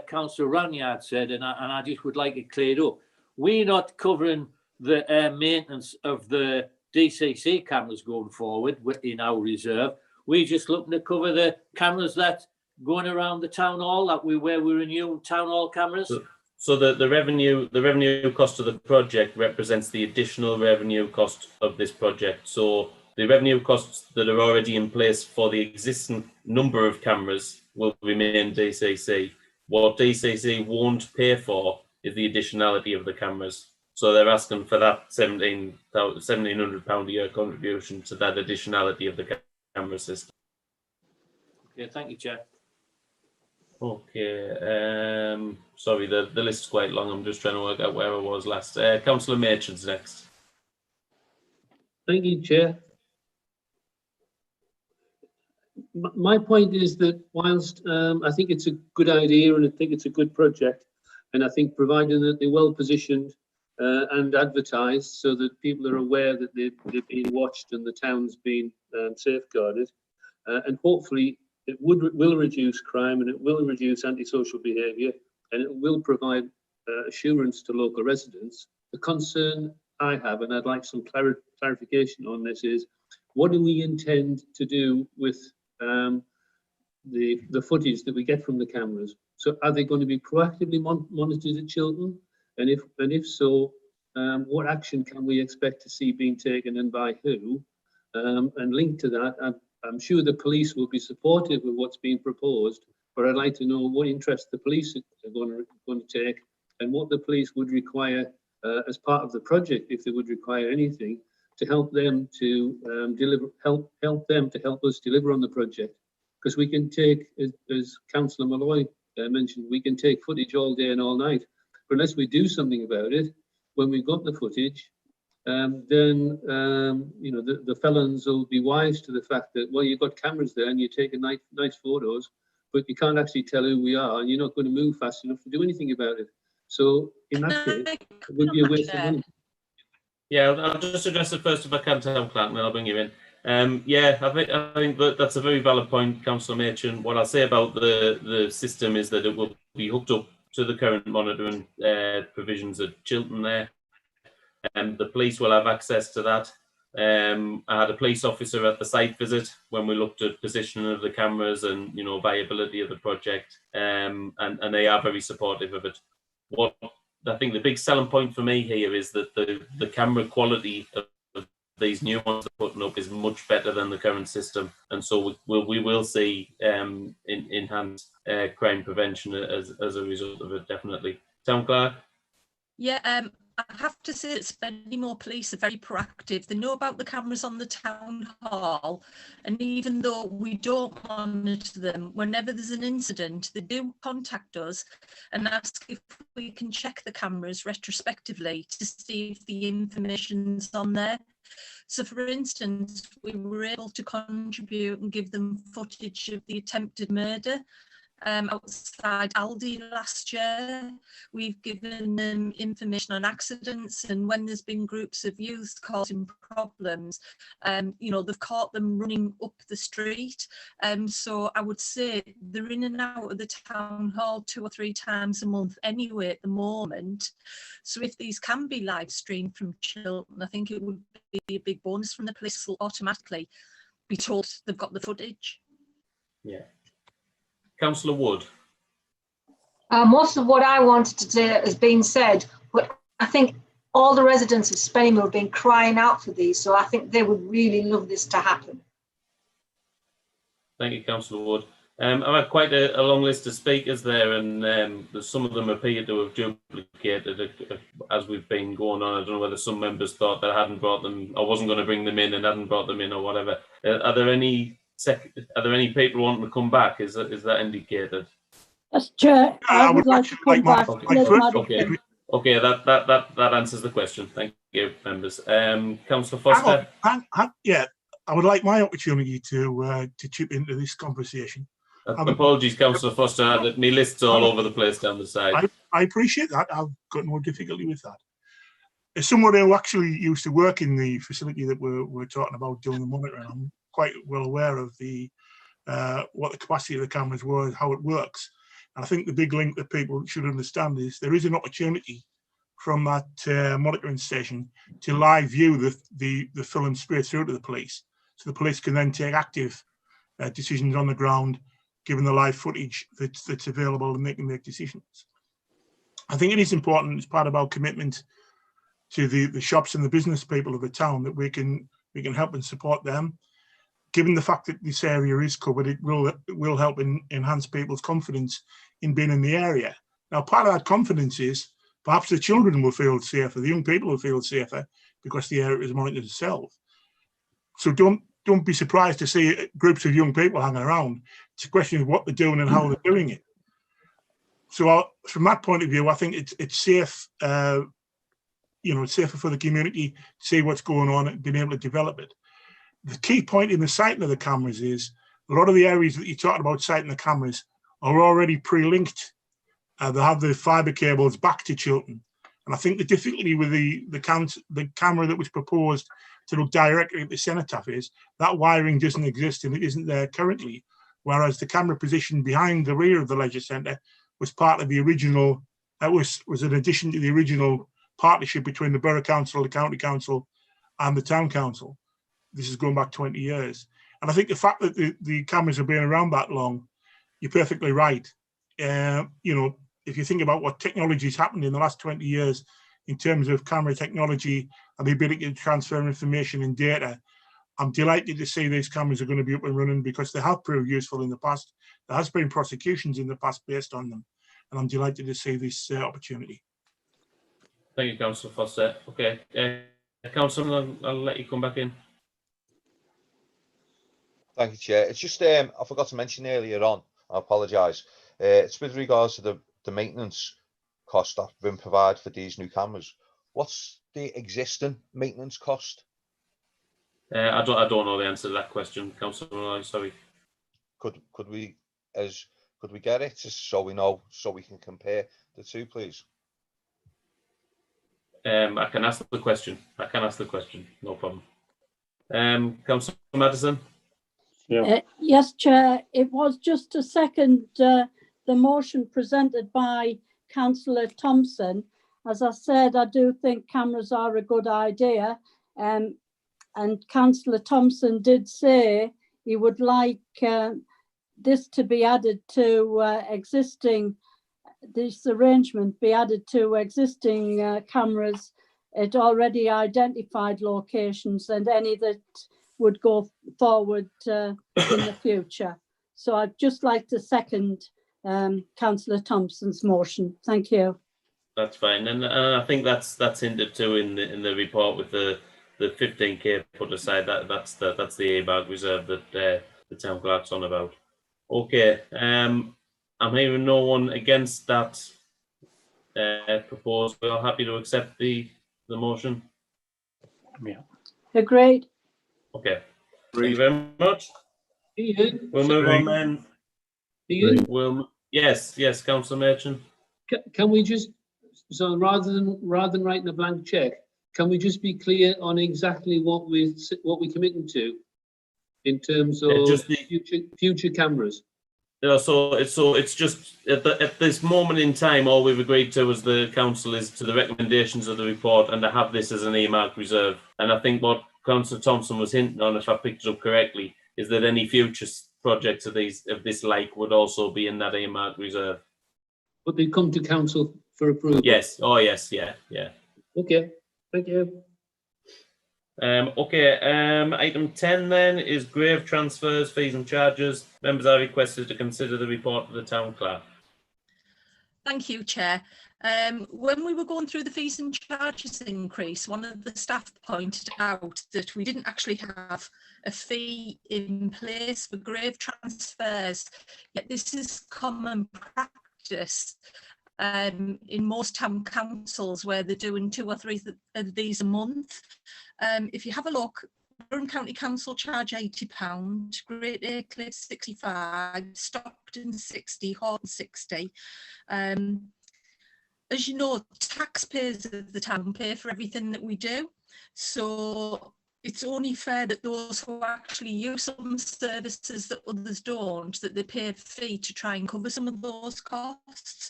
Councillor Ranyard said, and I just would like it cleared up. We're not covering the maintenance of the DCC cameras going forward in our reserve. We're just looking to cover the cameras that going around the town hall where we renew town hall cameras.
So the revenue cost of the project represents the additional revenue cost of this project. So the revenue costs that are already in place for the existing number of cameras will remain DCC. What DCC won't pay for is the additionality of the cameras. So they're asking for that £1,700 a year contribution to that additionality of the camera system.
Okay, thank you, Chair.
Okay. Sorry, the list's quite long. I'm just trying to work out where I was last. Councillor Machen's next.
Thank you, Chair. My point is that whilst I think it's a good idea and I think it's a good project, and I think providing that they're well positioned and advertised so that people are aware that they're being watched and the town's being safeguarded, and hopefully it will reduce crime and it will reduce antisocial behaviour and it will provide assurance to local residents. The concern I have, and I'd like some clarification on this, is what do we intend to do with the footage that we get from the cameras? So are they going to be proactively monitored at Chiltern? And if so, what action can we expect to see being taken and by who? And linked to that, I'm sure the police will be supportive of what's being proposed, but I'd like to know what interest the police are going to take and what the police would require as part of the project, if they would require anything, to help them to help us deliver on the project. Because we can take, as Councillor Malloy mentioned, we can take footage all day and all night, but unless we do something about it, when we've got the footage, then you know, the felons will be wise to the fact that, well, you've got cameras there and you're taking nice photos, but you can't actually tell who we are and you're not going to move fast enough to do anything about it. So in that case, it would be a waste of money.
Yeah, I'll just address it first if I can, Town Clerk, and then I'll bring you in. Yeah, I think that's a very valid point, Councillor Machin. What I'll say about the system is that it will be hooked up to the current monitoring provisions at Chiltern there. The police will have access to that. I had a police officer at the site visit when we looked at positioning of the cameras and, you know, viability of the project, and they are very supportive of it. What I think the big selling point for me here is that the camera quality of these new ones they're putting up is much better than the current system, and so we will see enhanced crime prevention as a result of it, definitely. Town Clerk?
Yeah, I have to say that Spennymoor Police are very proactive. They know about the cameras on the town hall, and even though we don't monitor them, whenever there's an incident, they do contact us and ask if we can check the cameras retrospectively to see if the information's on there. So, for instance, we were able to contribute and give them footage of the attempted murder outside Aldi last year. We've given them information on accidents, and when there's been groups of youth causing problems, you know, they've caught them running up the street. So I would say they're in and out of the town hall 2 or 3 times a month anyway at the moment. So if these can be live streamed from Chiltern, I think it would be a big bonus from the police. Will automatically be told they've got the footage.
Yeah. Councillor Wood.
Most of what I wanted to say has been said, but I think all the residents of Spennymoor have been crying out for these, so I think they would really love this to happen.
Thank you, Councillor Wood. I've had quite a long list of speakers there, and some of them appear to have duplicated as we've been going on. I don't know whether some members thought that I hadn't brought them, I wasn't going to bring them in and hadn't brought them in or whatever. Are there any people wanting to come back? Is that indicated?
As Chair, I would like to come back.
Okay, that answers the question. Thank you, members. Councillor Foster.
Yeah, I would like my opportunity to chip into this conversation.
Apologies, Councillor Foster, that my list's all over the place down the side.
I appreciate that. I've got no difficulty with that. As someone who actually used to work in the facility that we're talking about doing the monitoring, I'm quite well aware of what the capacity of the cameras were, how it works. And I think the big link that people should understand is there is an opportunity from that monitoring station to live view the film straight through to the police. So the police can then take active decisions on the ground, given the live footage that's available, and they can make decisions. I think it is important as part of our commitment to the shops and the business people of the town that we can help and support them. Given the fact that this area is covered, it will help enhance people's confidence in being in the area. Now, part of that confidence is perhaps the children will feel safer, the young people will feel safer because the area is monitored itself. So don't be surprised to see groups of young people hanging around. It's a question of what they're doing and how they're doing it. from that point of view, I think it's safe. It's safer for the community to see what's going on and being able to develop it. The key point in the siting of the cameras is a lot of the areas that you're talking about siting the cameras are already pre-linked. They have the fibre cables back to Chiltern. And I think the difficulty with the camera that was proposed to look directly at the cenotaph is that wiring doesn't exist and it isn't there currently. Whereas the camera position behind the rear of the leisure centre was part of the original, was an addition to the original partnership between the Borough Council, the County Council and the Town Council. This is going back 20 years. And I think the fact that the cameras have been around that long, you're perfectly right. If you think about what technology has happened in the last 20 years in terms of camera technology and the ability to transfer information and data, I'm delighted to see these cameras are going to be up and running because they have proved useful in the past. There has been prosecutions in the past based on them. And I'm delighted to see this opportunity.
Thank you, Councillor Foster. Okay, Councillor, I'll let you come back in.
Thank you, Chair. It's just I forgot to mention earlier on, I apologise. It's with regards to the maintenance cost that's been provided for these new cameras. What's the existing maintenance cost?
I don't know the answer to that question, Councillor. Sorry.
Could we get it just so we know, so we can compare the two, please?
I can ask the question. No problem. Councillor Madison.
Yeah.
Yes, Chair. It was just to second the motion presented by Councillor Thompson. As I said, I do think cameras are a good idea. And Councillor Thompson did say he would like this to be added to this arrangement be added to existing cameras at already identified locations and any that would go forward in the future. So I'd just like to second Councillor Thompson's motion. Thank you.
That's fine, and I think that's hinted to in the report with the 15k put aside. That's the ABAG reserve that the town clerk's on about. Okay, I'm hearing no one against that proposal. We're happy to accept the motion.
Yeah.
Agreed.
Okay. Thank you very much.
Ian,
We'll move on then.
Ian,
Yes, Councillor Merchant.
can we just, so rather than writing a blank check, can we just be clear on exactly what we're committing to in terms of
just
future cameras?
So it's just at this moment in time, all we've agreed to as the council is to the recommendations of the report and to have this as an earmark reserve. And I think what Councillor Thompson was hinting on, if I picked it up correctly, is that any future projects of this like would also be in that earmark reserve.
But they come to council for approval?
Yes. Oh, yes. Yeah.
Okay. Thank you.
Item 10 then is grave transfers, fees and charges. Members are requested to consider the report of the town clerk.
Thank you, Chair. When we were going through the fees and charges increase, one of the staff pointed out that we didn't actually have a fee in place for grave transfers, yet this is common practice in most town councils where they're doing 2 or 3 of these a month. If you have a look, Durham County Council charge £80, Great Aycliffe 65, Stockton 60, Horton 60. As you know, taxpayers of the town pay for everything that we do. So it's only fair that those who actually use some services that others don't, that they pay a fee to try and cover some of those costs.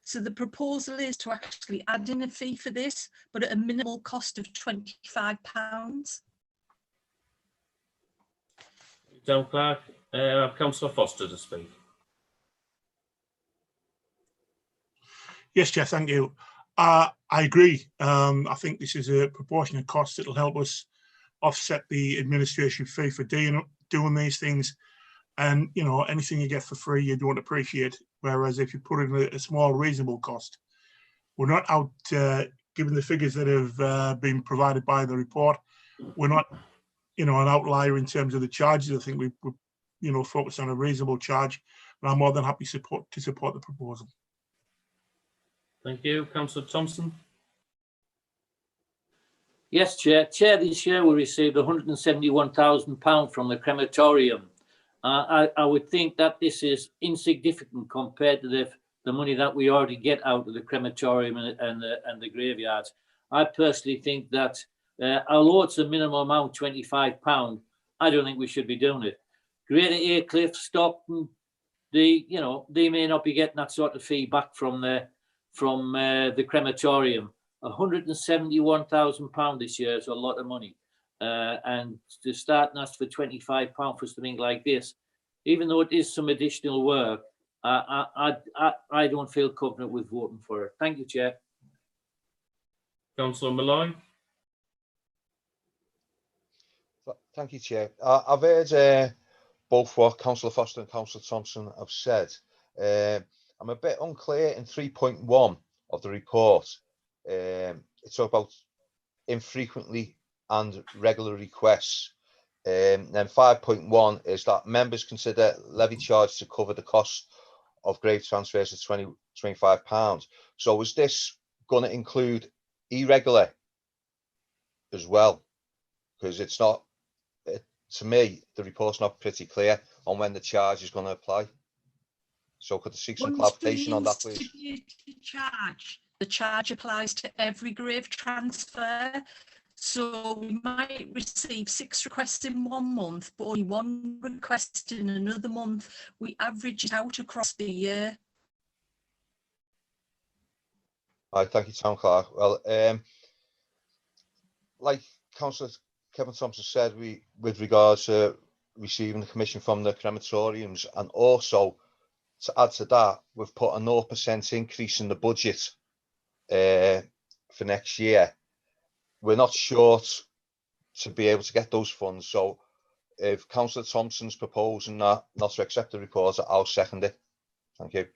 So the proposal is to actually add in a fee for this, but at a minimal cost of £25.
Town clerk, Councillor Foster to speak.
Yes, Chair, thank you. I agree. I think this is a proportionate cost that will help us offset the administration fee for doing these things. And, you know, anything you get for free, you don't appreciate. Whereas if you put in a small, reasonable cost, we're not out, given the figures that have been provided by the report, we're not, you know, an outlier in terms of the charges. I think we're, you know, focused on a reasonable charge. And I'm more than happy to support the proposal.
Thank you. Councillor Thompson.
Yes, Chair. Chair, this year we received £171,000 from the crematorium. I would think that this is insignificant compared to the money that we already get out of the crematorium and the graveyards. I personally think that although it's a minimum amount, £25, I don't think we should be doing it. Greater Aycliffe, Stockton, they may not be getting that sort of feedback from the crematorium. £171,000 this year is a lot of money, and to start and ask for £25 for something like this, even though it is some additional work, I don't feel confident with voting for it. Thank you, Chair.
Councillor Malloy.
Thank you, Chair. I've heard both what Councillor Foster and Councillor Thompson have said. I'm a bit unclear in 3.1 of the report. It's about infrequently and regular requests. Then 5.1 is that members consider levy charge to cover the cost of grave transfers of £25. So is this going to include irregular as well? Because it's not, to me, the report's not pretty clear on when the charge is going to apply. So could I seek some clarification on that, please?
The charge applies to every grave transfer. So we might receive 6 requests in 1 month, but only 1 request in another month. We average it out across the year.
All right, thank you, Town Clerk. Well, like Councillor Kevin Thompson said, with regards to receiving the commission from the crematoriums, and also to add to that, we've put a 0% increase in the budget for next year. We're not short to be able to get those funds. So if Councillor Thompson's proposing that not to accept the report, I'll second it. Thank you.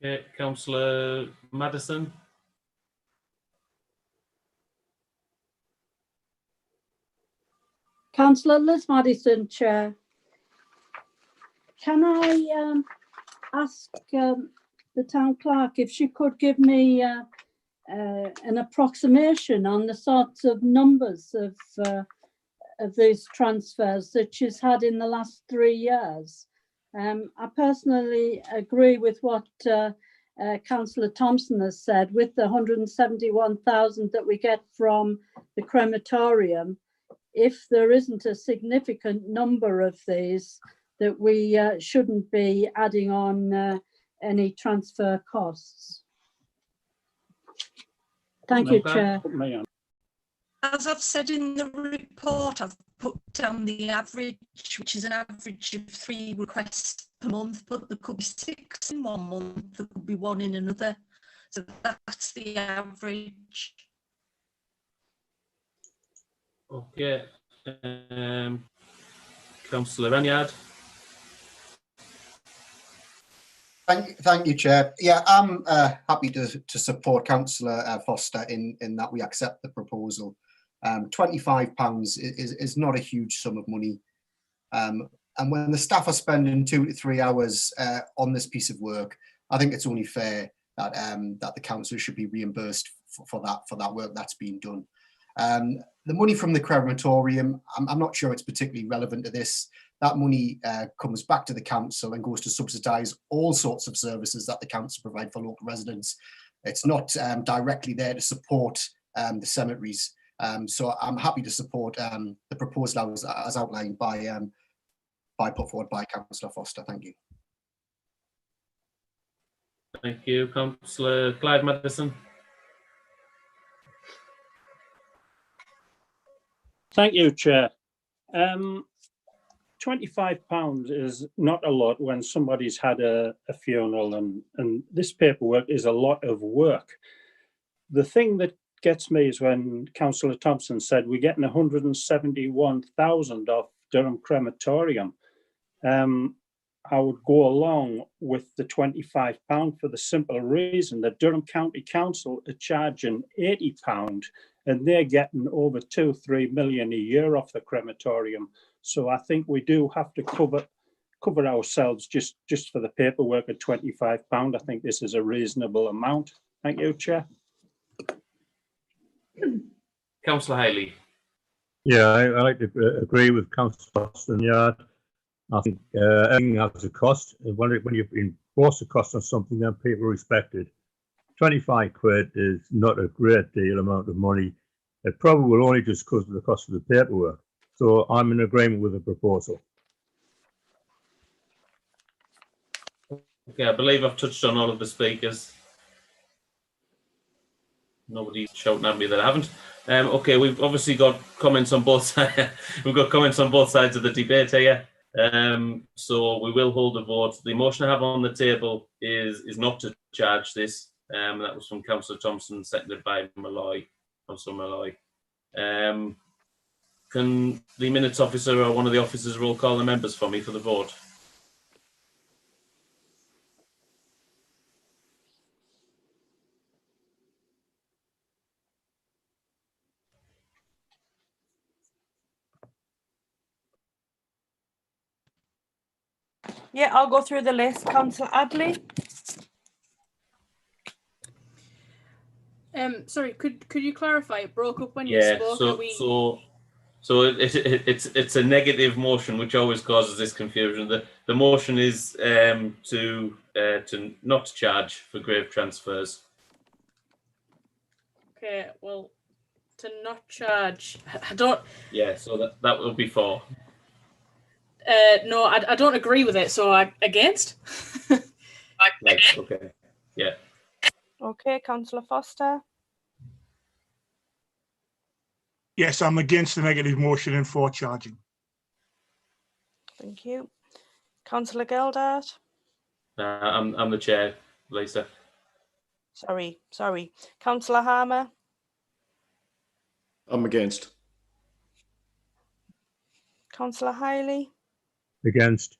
Okay, Councillor Maddison.
Councillor Liz Maddison, Chair. Can I ask the Town Clerk if she could give me an approximation on the sorts of numbers of these transfers that she's had in the last 3 years? I personally agree with what Councillor Thompson has said with the 171,000 that we get from the crematorium. If there isn't a significant number of these, that we shouldn't be adding on any transfer costs. Thank you, Chair.
As I've said in the report, I've put down the average, which is an average of 3 requests per month, but there could be 6 in 1 month, there could be 1 in another. So that's the average.
Okay. Councillor Ranyard.
Thank you, Chair. Yeah, I'm happy to support Councillor Foster in that we accept the proposal. £25 is not a huge sum of money. And when the staff are spending 2 to 3 hours on this piece of work, I think it's only fair that that the council should be reimbursed for that work that's been done. The money from the crematorium, I'm not sure it's particularly relevant to this. That money comes back to the council and goes to subsidise all sorts of services that the council provide for local residents. It's not directly there to support the cemeteries. So I'm happy to support the proposal as outlined by put forward by Councillor Foster. Thank you.
Thank you, Councillor Clive Maddison.
Thank you, Chair. £25 is not a lot when somebody's had a funeral, and this paperwork is a lot of work. The thing that gets me is when Councillor Thompson said we're getting 171,000 off Durham Crematorium. I would go along with the £25 for the simple reason that Durham County Council are charging £80 and they're getting over 2-3 million a year off the crematorium. So I think we do have to cover cover ourselves just for the paperwork at £25. I think this is a reasonable amount. Thank you, Chair.
Councillor Haley.
Yeah, I like to agree with Councillor Austin Yard. I think everything has a cost. And when you've enforced a cost on something, then people respect it. 25 quid is not a great deal amount of money. It probably will only just cover the cost of the paperwork. So I'm in agreement with the proposal.
Okay, I believe I've touched on all of the speakers. Nobody's shouting at me that I haven't. Okay, we've obviously got comments on both sides. We've got comments on both sides of the debate here. So we will hold a vote. The motion I have on the table is not to charge this. That was from Councillor Thompson, seconded by Malloy. Councillor Malloy. Can the minutes officer or one of the officers roll call the members for me for the vote?
Yeah, I'll go through the list. Councillor Adley.
Sorry, could you clarify? It broke up when you spoke.
So it's a negative motion, which always causes this confusion. The motion is to not charge for grave transfers.
Okay, well, to not charge. I don't.
Yeah, so that will be for.
No, I don't agree with it. So against.
Right, okay. Yeah.
Okay, Councillor Foster.
Yes, I'm against the negative motion and for charging.
Thank you. Councillor Geldart.
I'm the chair, Lisa.
Sorry. Councillor Harmer.
I'm against.
Councillor Hiley.
Against.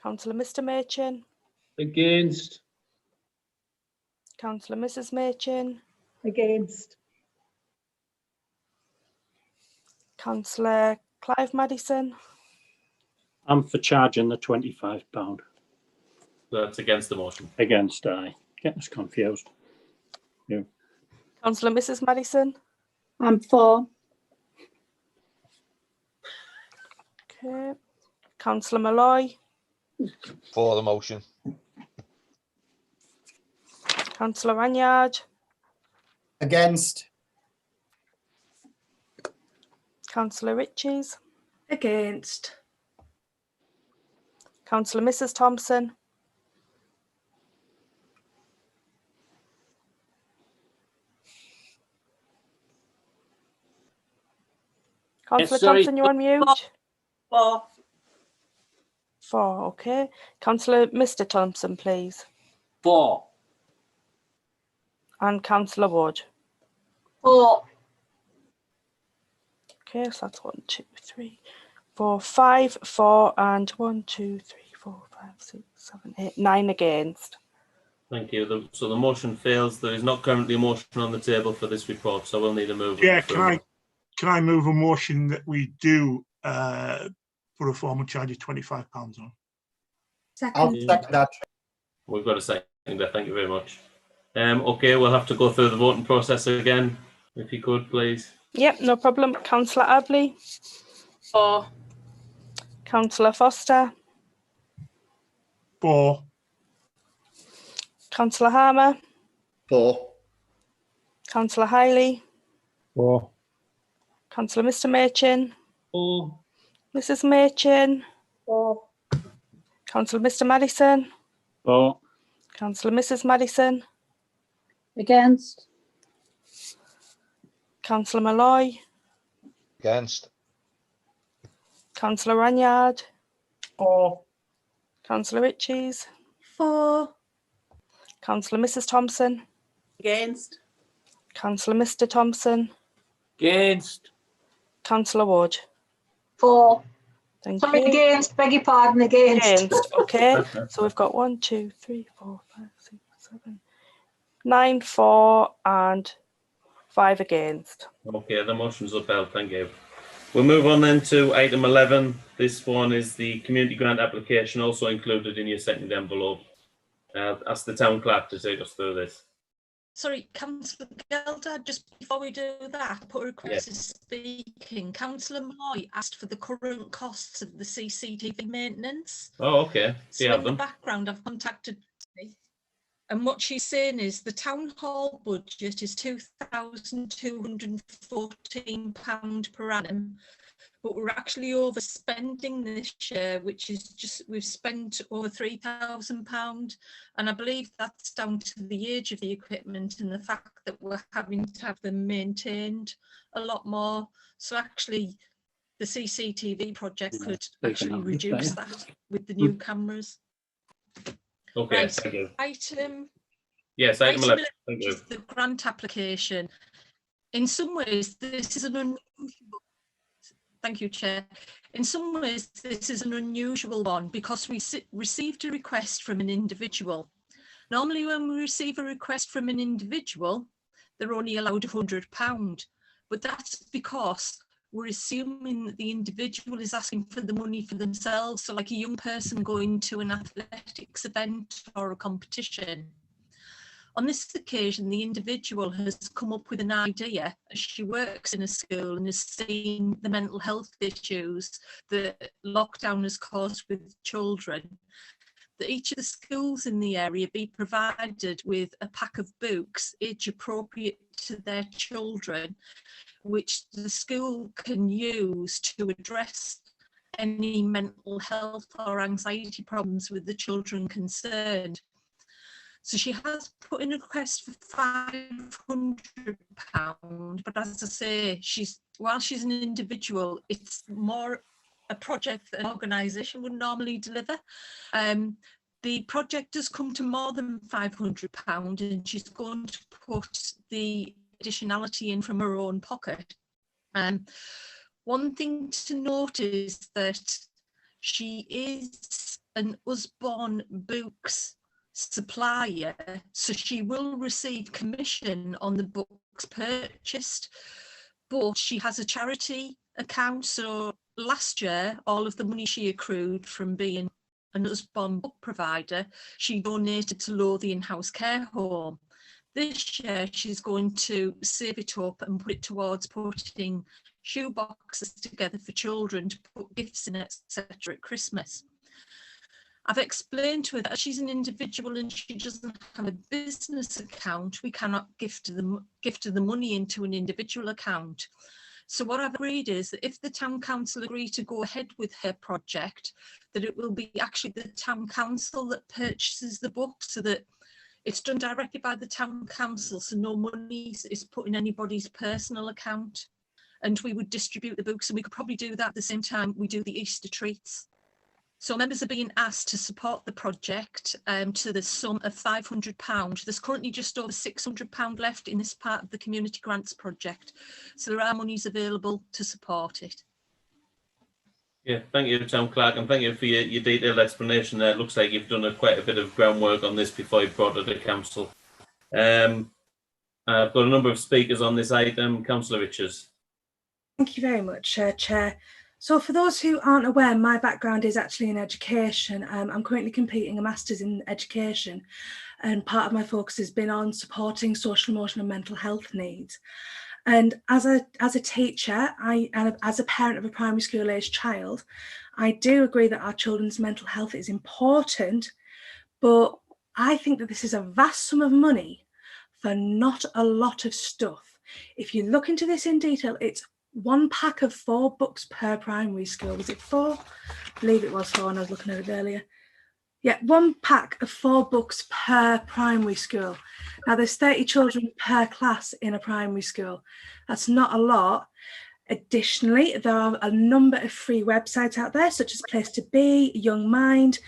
Councillor Mr. Machin.
Against.
Councillor Mrs. Machin.
Against.
Councillor Clive Maddison.
I'm for charging the £25.
That's against the motion.
Against, aye. Get us confused. Yeah.
Councillor Mrs. Maddison.
I'm for.
Okay. Councillor Malloy.
For the motion.
Councillor Ranyard.
Against.
Councillor Richies.
Against.
Councillor Mrs. Thompson. Councillor Thompson, you're on mute.
For.
For, okay. Councillor Mr. Thompson, please.
For.
And Councillor Wood.
For.
Okay, so that's 1, 2, 3, 4, 5 for, and 1, 2, 3, 4, 5, 6, 7, 8, 9 against.
Thank you. So the motion fails. There is not currently a motion on the table for this report, so we'll need a move.
Yeah, can I move a motion that we do put a formal charge of £25 on?
I'll second that.
We've got a second there. Thank you very much. Okay, we'll have to go through the voting process again, if you could, please.
Yep, no problem. Councillor Adley.
For.
Councillor Foster.
For.
Councillor Harmer.
For.
Councillor Hiley.
For.
Councillor Mr. Machin.
For.
Mrs. Machin.
For.
Councillor Mr. Maddison.
For.
Councillor Mrs. Maddison.
Against.
Councillor Malloy.
Against.
Councillor Ranyard.
For.
Councillor Richies.
For.
Councillor Mrs. Thompson.
Against.
Councillor Mr. Thompson.
Against.
Councillor Wood.
For.
Thank
Sorry,
you.
against. Beg your pardon, against.
Okay, so we've got 1, 2, 3, 4, 5, 6, 7, 9 for and 5 against.
Okay, the motion's upheld. Thank you. We'll move on then to item 11. This one is the community grant application, also included in your second envelope. Ask the town clerk to take us through this.
Sorry, Councillor Gelder, just before we do that, put a request to speaking. Councillor Moy asked for the current costs of the CCTV maintenance.
Oh, okay.
So
You have
in the
them.
background, I've contacted me, and what she's saying is the town hall budget is £2,214 per annum, but we're actually overspending this year, which is just, we've spent over £3,000. And I believe that's down to the age of the equipment and the fact that we're having to have them maintained a lot more. So actually, the CCTV project could actually reduce that with the new cameras.
Okay,
Right,
thank you.
Yes,
item 11. Thank you.
is the grant application. In some ways, this is an unusual. Thank you, Chair. In some ways, this is an unusual one because we received a request from an individual. Normally, when we receive a request from an individual, they're only allowed £100, but that's because we're assuming that the individual is asking for the money for themselves. So like a young person going to an athletics event or a competition. On this occasion, the individual has come up with an idea as she works in a school and has seen the mental health issues that lockdown has caused with children, that each of the schools in the area be provided with a pack of books age appropriate to their children, which the school can use to address any mental health or anxiety problems with the children concerned. So she has put in a request for £500, but as I say, while she's an individual, it's more a project that an organisation would normally deliver. The project has come to more than £500, and she's going to put the additionality in from her own pocket. One thing to note is that she is an Usborne Books supplier, so she will receive commission on the books purchased, but she has a charity account. So last year, all of the money she accrued from being an Usborne book provider, she donated to Lothian House Care Home. This year, she's going to save it up and put it towards putting shoe boxes together for children to put gifts in, etc. at Christmas. I've explained to her that she's an individual and she doesn't have a business account. We cannot gift her the money into an individual account. So what I've agreed is that if the town council agree to go ahead with her project, that it will be actually the town council that purchases the book, so that it's done directly by the town council, so no money is put in anybody's personal account. And we would distribute the books, and we could probably do that at the same time we do the Easter treats. So members are being asked to support the project to the sum of £500. There's currently just over £600 left in this part of the community grants project. So there are monies available to support it.
Yeah, thank you, Town Clerk, and thank you for your detailed explanation there. It looks like you've done quite a bit of groundwork on this before you brought it to council. I've got a number of speakers on this item. Councillor Richards.
Thank you very much, Chair. So for those who aren't aware, my background is actually in education. I'm currently completing a Masters in Education, and part of my focus has been on supporting social, emotional and mental health needs. And as a teacher, and as a parent of a primary school aged child, I do agree that our children's mental health is important, but I think that this is a vast sum of money for not a lot of stuff. If you look into this in detail, it's one pack of 4 books per primary school. Was it 4? I believe it was 4, and I was looking at it earlier. Yeah, one pack of 4 books per primary school. Now there's 30 children per class in a primary school. That's not a lot. Additionally, there are a number of free websites out there, such as Place to Be, Young Mind,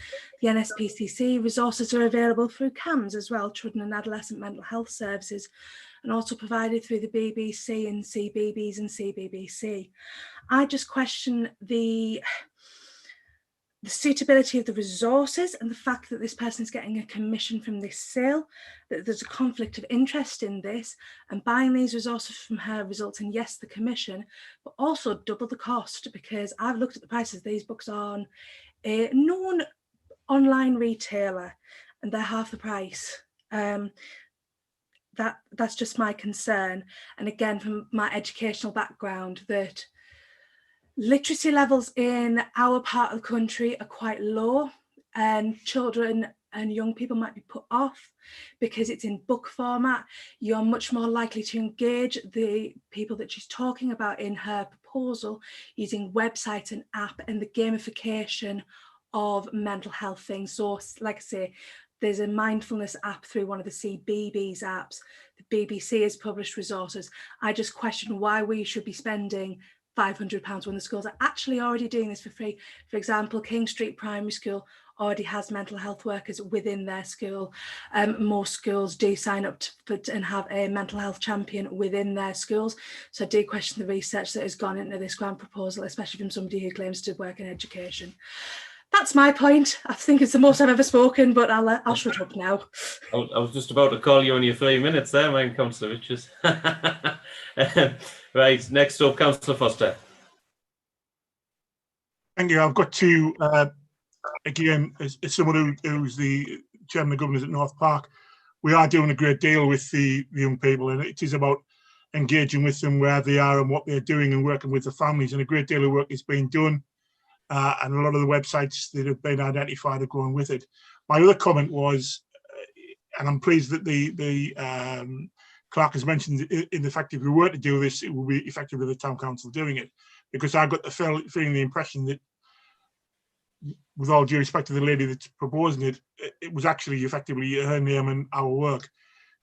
the NSPCC. Resources are available through CAMS as well, Children and Adolescent Mental Health Services, and also provided through the BBC and CBeebies and CBBC. I just question the the suitability of the resources and the fact that this person is getting a commission from this sale, that there's a conflict of interest in this, and buying these resources from her results in, yes, the commission, but also double the cost, because I've looked at the prices of these books on a known online retailer and they're half the price. That's just my concern. And again, from my educational background, that literacy levels in our part of the country are quite low, and children and young people might be put off because it's in book format. You're much more likely to engage the people that she's talking about in her proposal using websites and app and the gamification of mental health things. So like I say, there's a mindfulness app through one of the CBeebies apps. The BBC has published resources. I just question why we should be spending £500 when the schools are actually already doing this for free. For example, King Street Primary School already has mental health workers within their school. Most schools do sign up and have a mental health champion within their schools. So I do question the research that has gone into this grant proposal, especially from somebody who claims to work in education. That's my point. I think it's the most I've ever spoken, but I'll shut up now.
I was just about to call you on your 3 minutes there, mine, Councillor Richards. Right, next up, Councillor Foster.
Thank you. I've got to, again, as someone who's the chairman of governors at North Park, we are doing a great deal with the young people, and it is about engaging with them where they are and what they're doing and working with the families, and a great deal of work is being done, and a lot of the websites that have been identified are going with it. My other comment was, and I'm pleased that the clerk has mentioned in the fact if we were to do this, it would be effectively the town council doing it, because I got the feeling, the impression that, with all due respect to the lady that's proposing it, it was actually effectively her name and our work.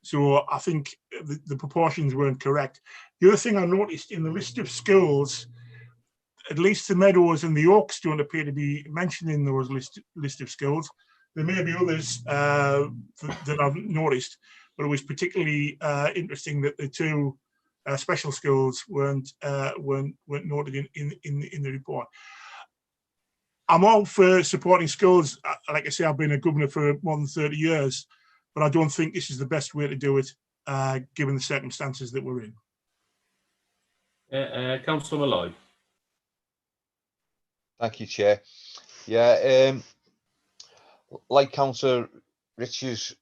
So I think the proportions weren't correct. The other thing I noticed in the list of skills, at least the Meadows and the Oaks don't appear to be mentioned in those list of skills. There may be others that I've noticed, but it was particularly interesting that the two special skills weren't noted in the report. I'm all for supporting schools. Like I say, I've been a governor for more than 30 years, but I don't think this is the best way to do it, given the circumstances that we're in.
Councillor Malloy.
Thank you, Chair. Yeah, like Councillor Richards,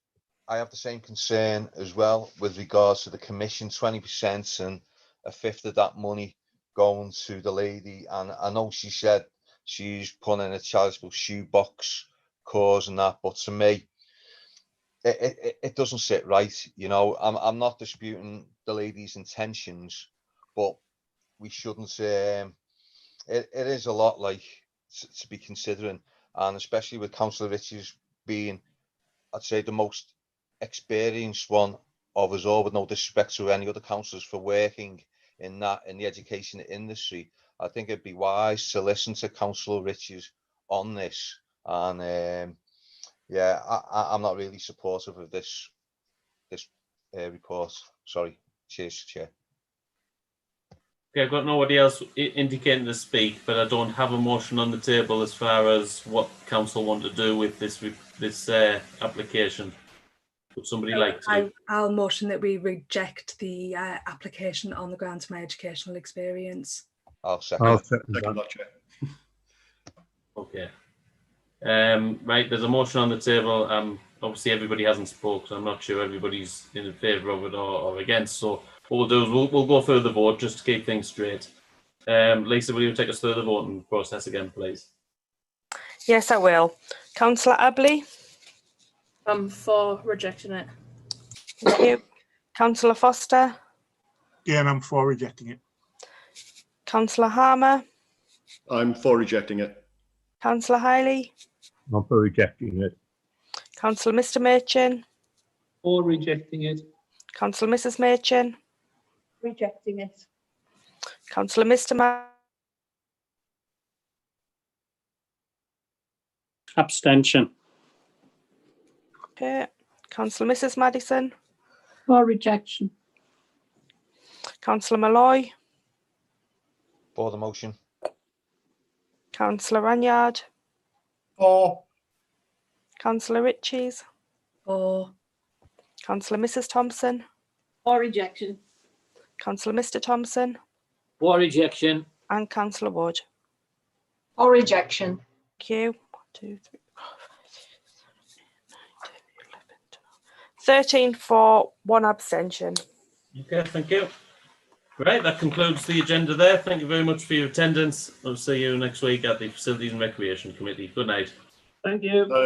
I have the same concern as well with regards to the commission, 20% and a fifth of that money going to the lady. And I know she said she's put in a charitable shoebox cause and that, but to me, it doesn't sit right. You know, I'm not disputing the lady's intentions, but we shouldn't. It is a lot like to be considering, and especially with Councillor Richards being, I'd say, the most experienced one of us all, with no disrespect to any other councillors for working in the education industry. I think it'd be wise to listen to Councillor Richards on this, and yeah, I'm not really supportive of this report. Sorry, cheers, Chair.
Okay, I've got nobody else indicating to speak, but I don't have a motion on the table as far as what council want to do with this application. Would somebody like to?
I'll motion that we reject the application on the grounds of my educational experience.
I'll second
that,
Chair.
Okay. Right, there's a motion on the table. Obviously everybody hasn't spoken, so I'm not sure everybody's in favour of it or against. So what we'll do is we'll go through the vote just to keep things straight. Lisa, will you take us through the voting process again, please?
Yes, I will. Councillor Abley.
I'm for rejecting it.
Thank you. Councillor Foster.
Yeah, and I'm for rejecting it.
Councillor Harmer.
I'm for rejecting it.
Councillor Hiley.
I'm for rejecting it.
Councillor Mr. Machin.
For rejecting it.
Councillor Mrs. Machin.
Rejecting it.
Councillor Mr.
Abstention.
Okay. Councillor Mrs. Madison.
For rejection.
Councillor Malloy.
For the motion.
Councillor Ranyard.
4,
Councillor Richies,
For.
Councillor Mrs Thompson,
For rejection.
Councillor Mr Thompson,
For rejection.
and Councillor Wood.
Or rejection.
Thank you. 1, 2, 3, 4, 5, 6, 7, 8, 9, 10, 11, 12. 13 for, 1 abstention.
Okay, thank you. Right, that concludes the agenda there. Thank you very much for your attendance. I'll see you next week at the Facilities and Recreation Committee. Good night.
Thank you.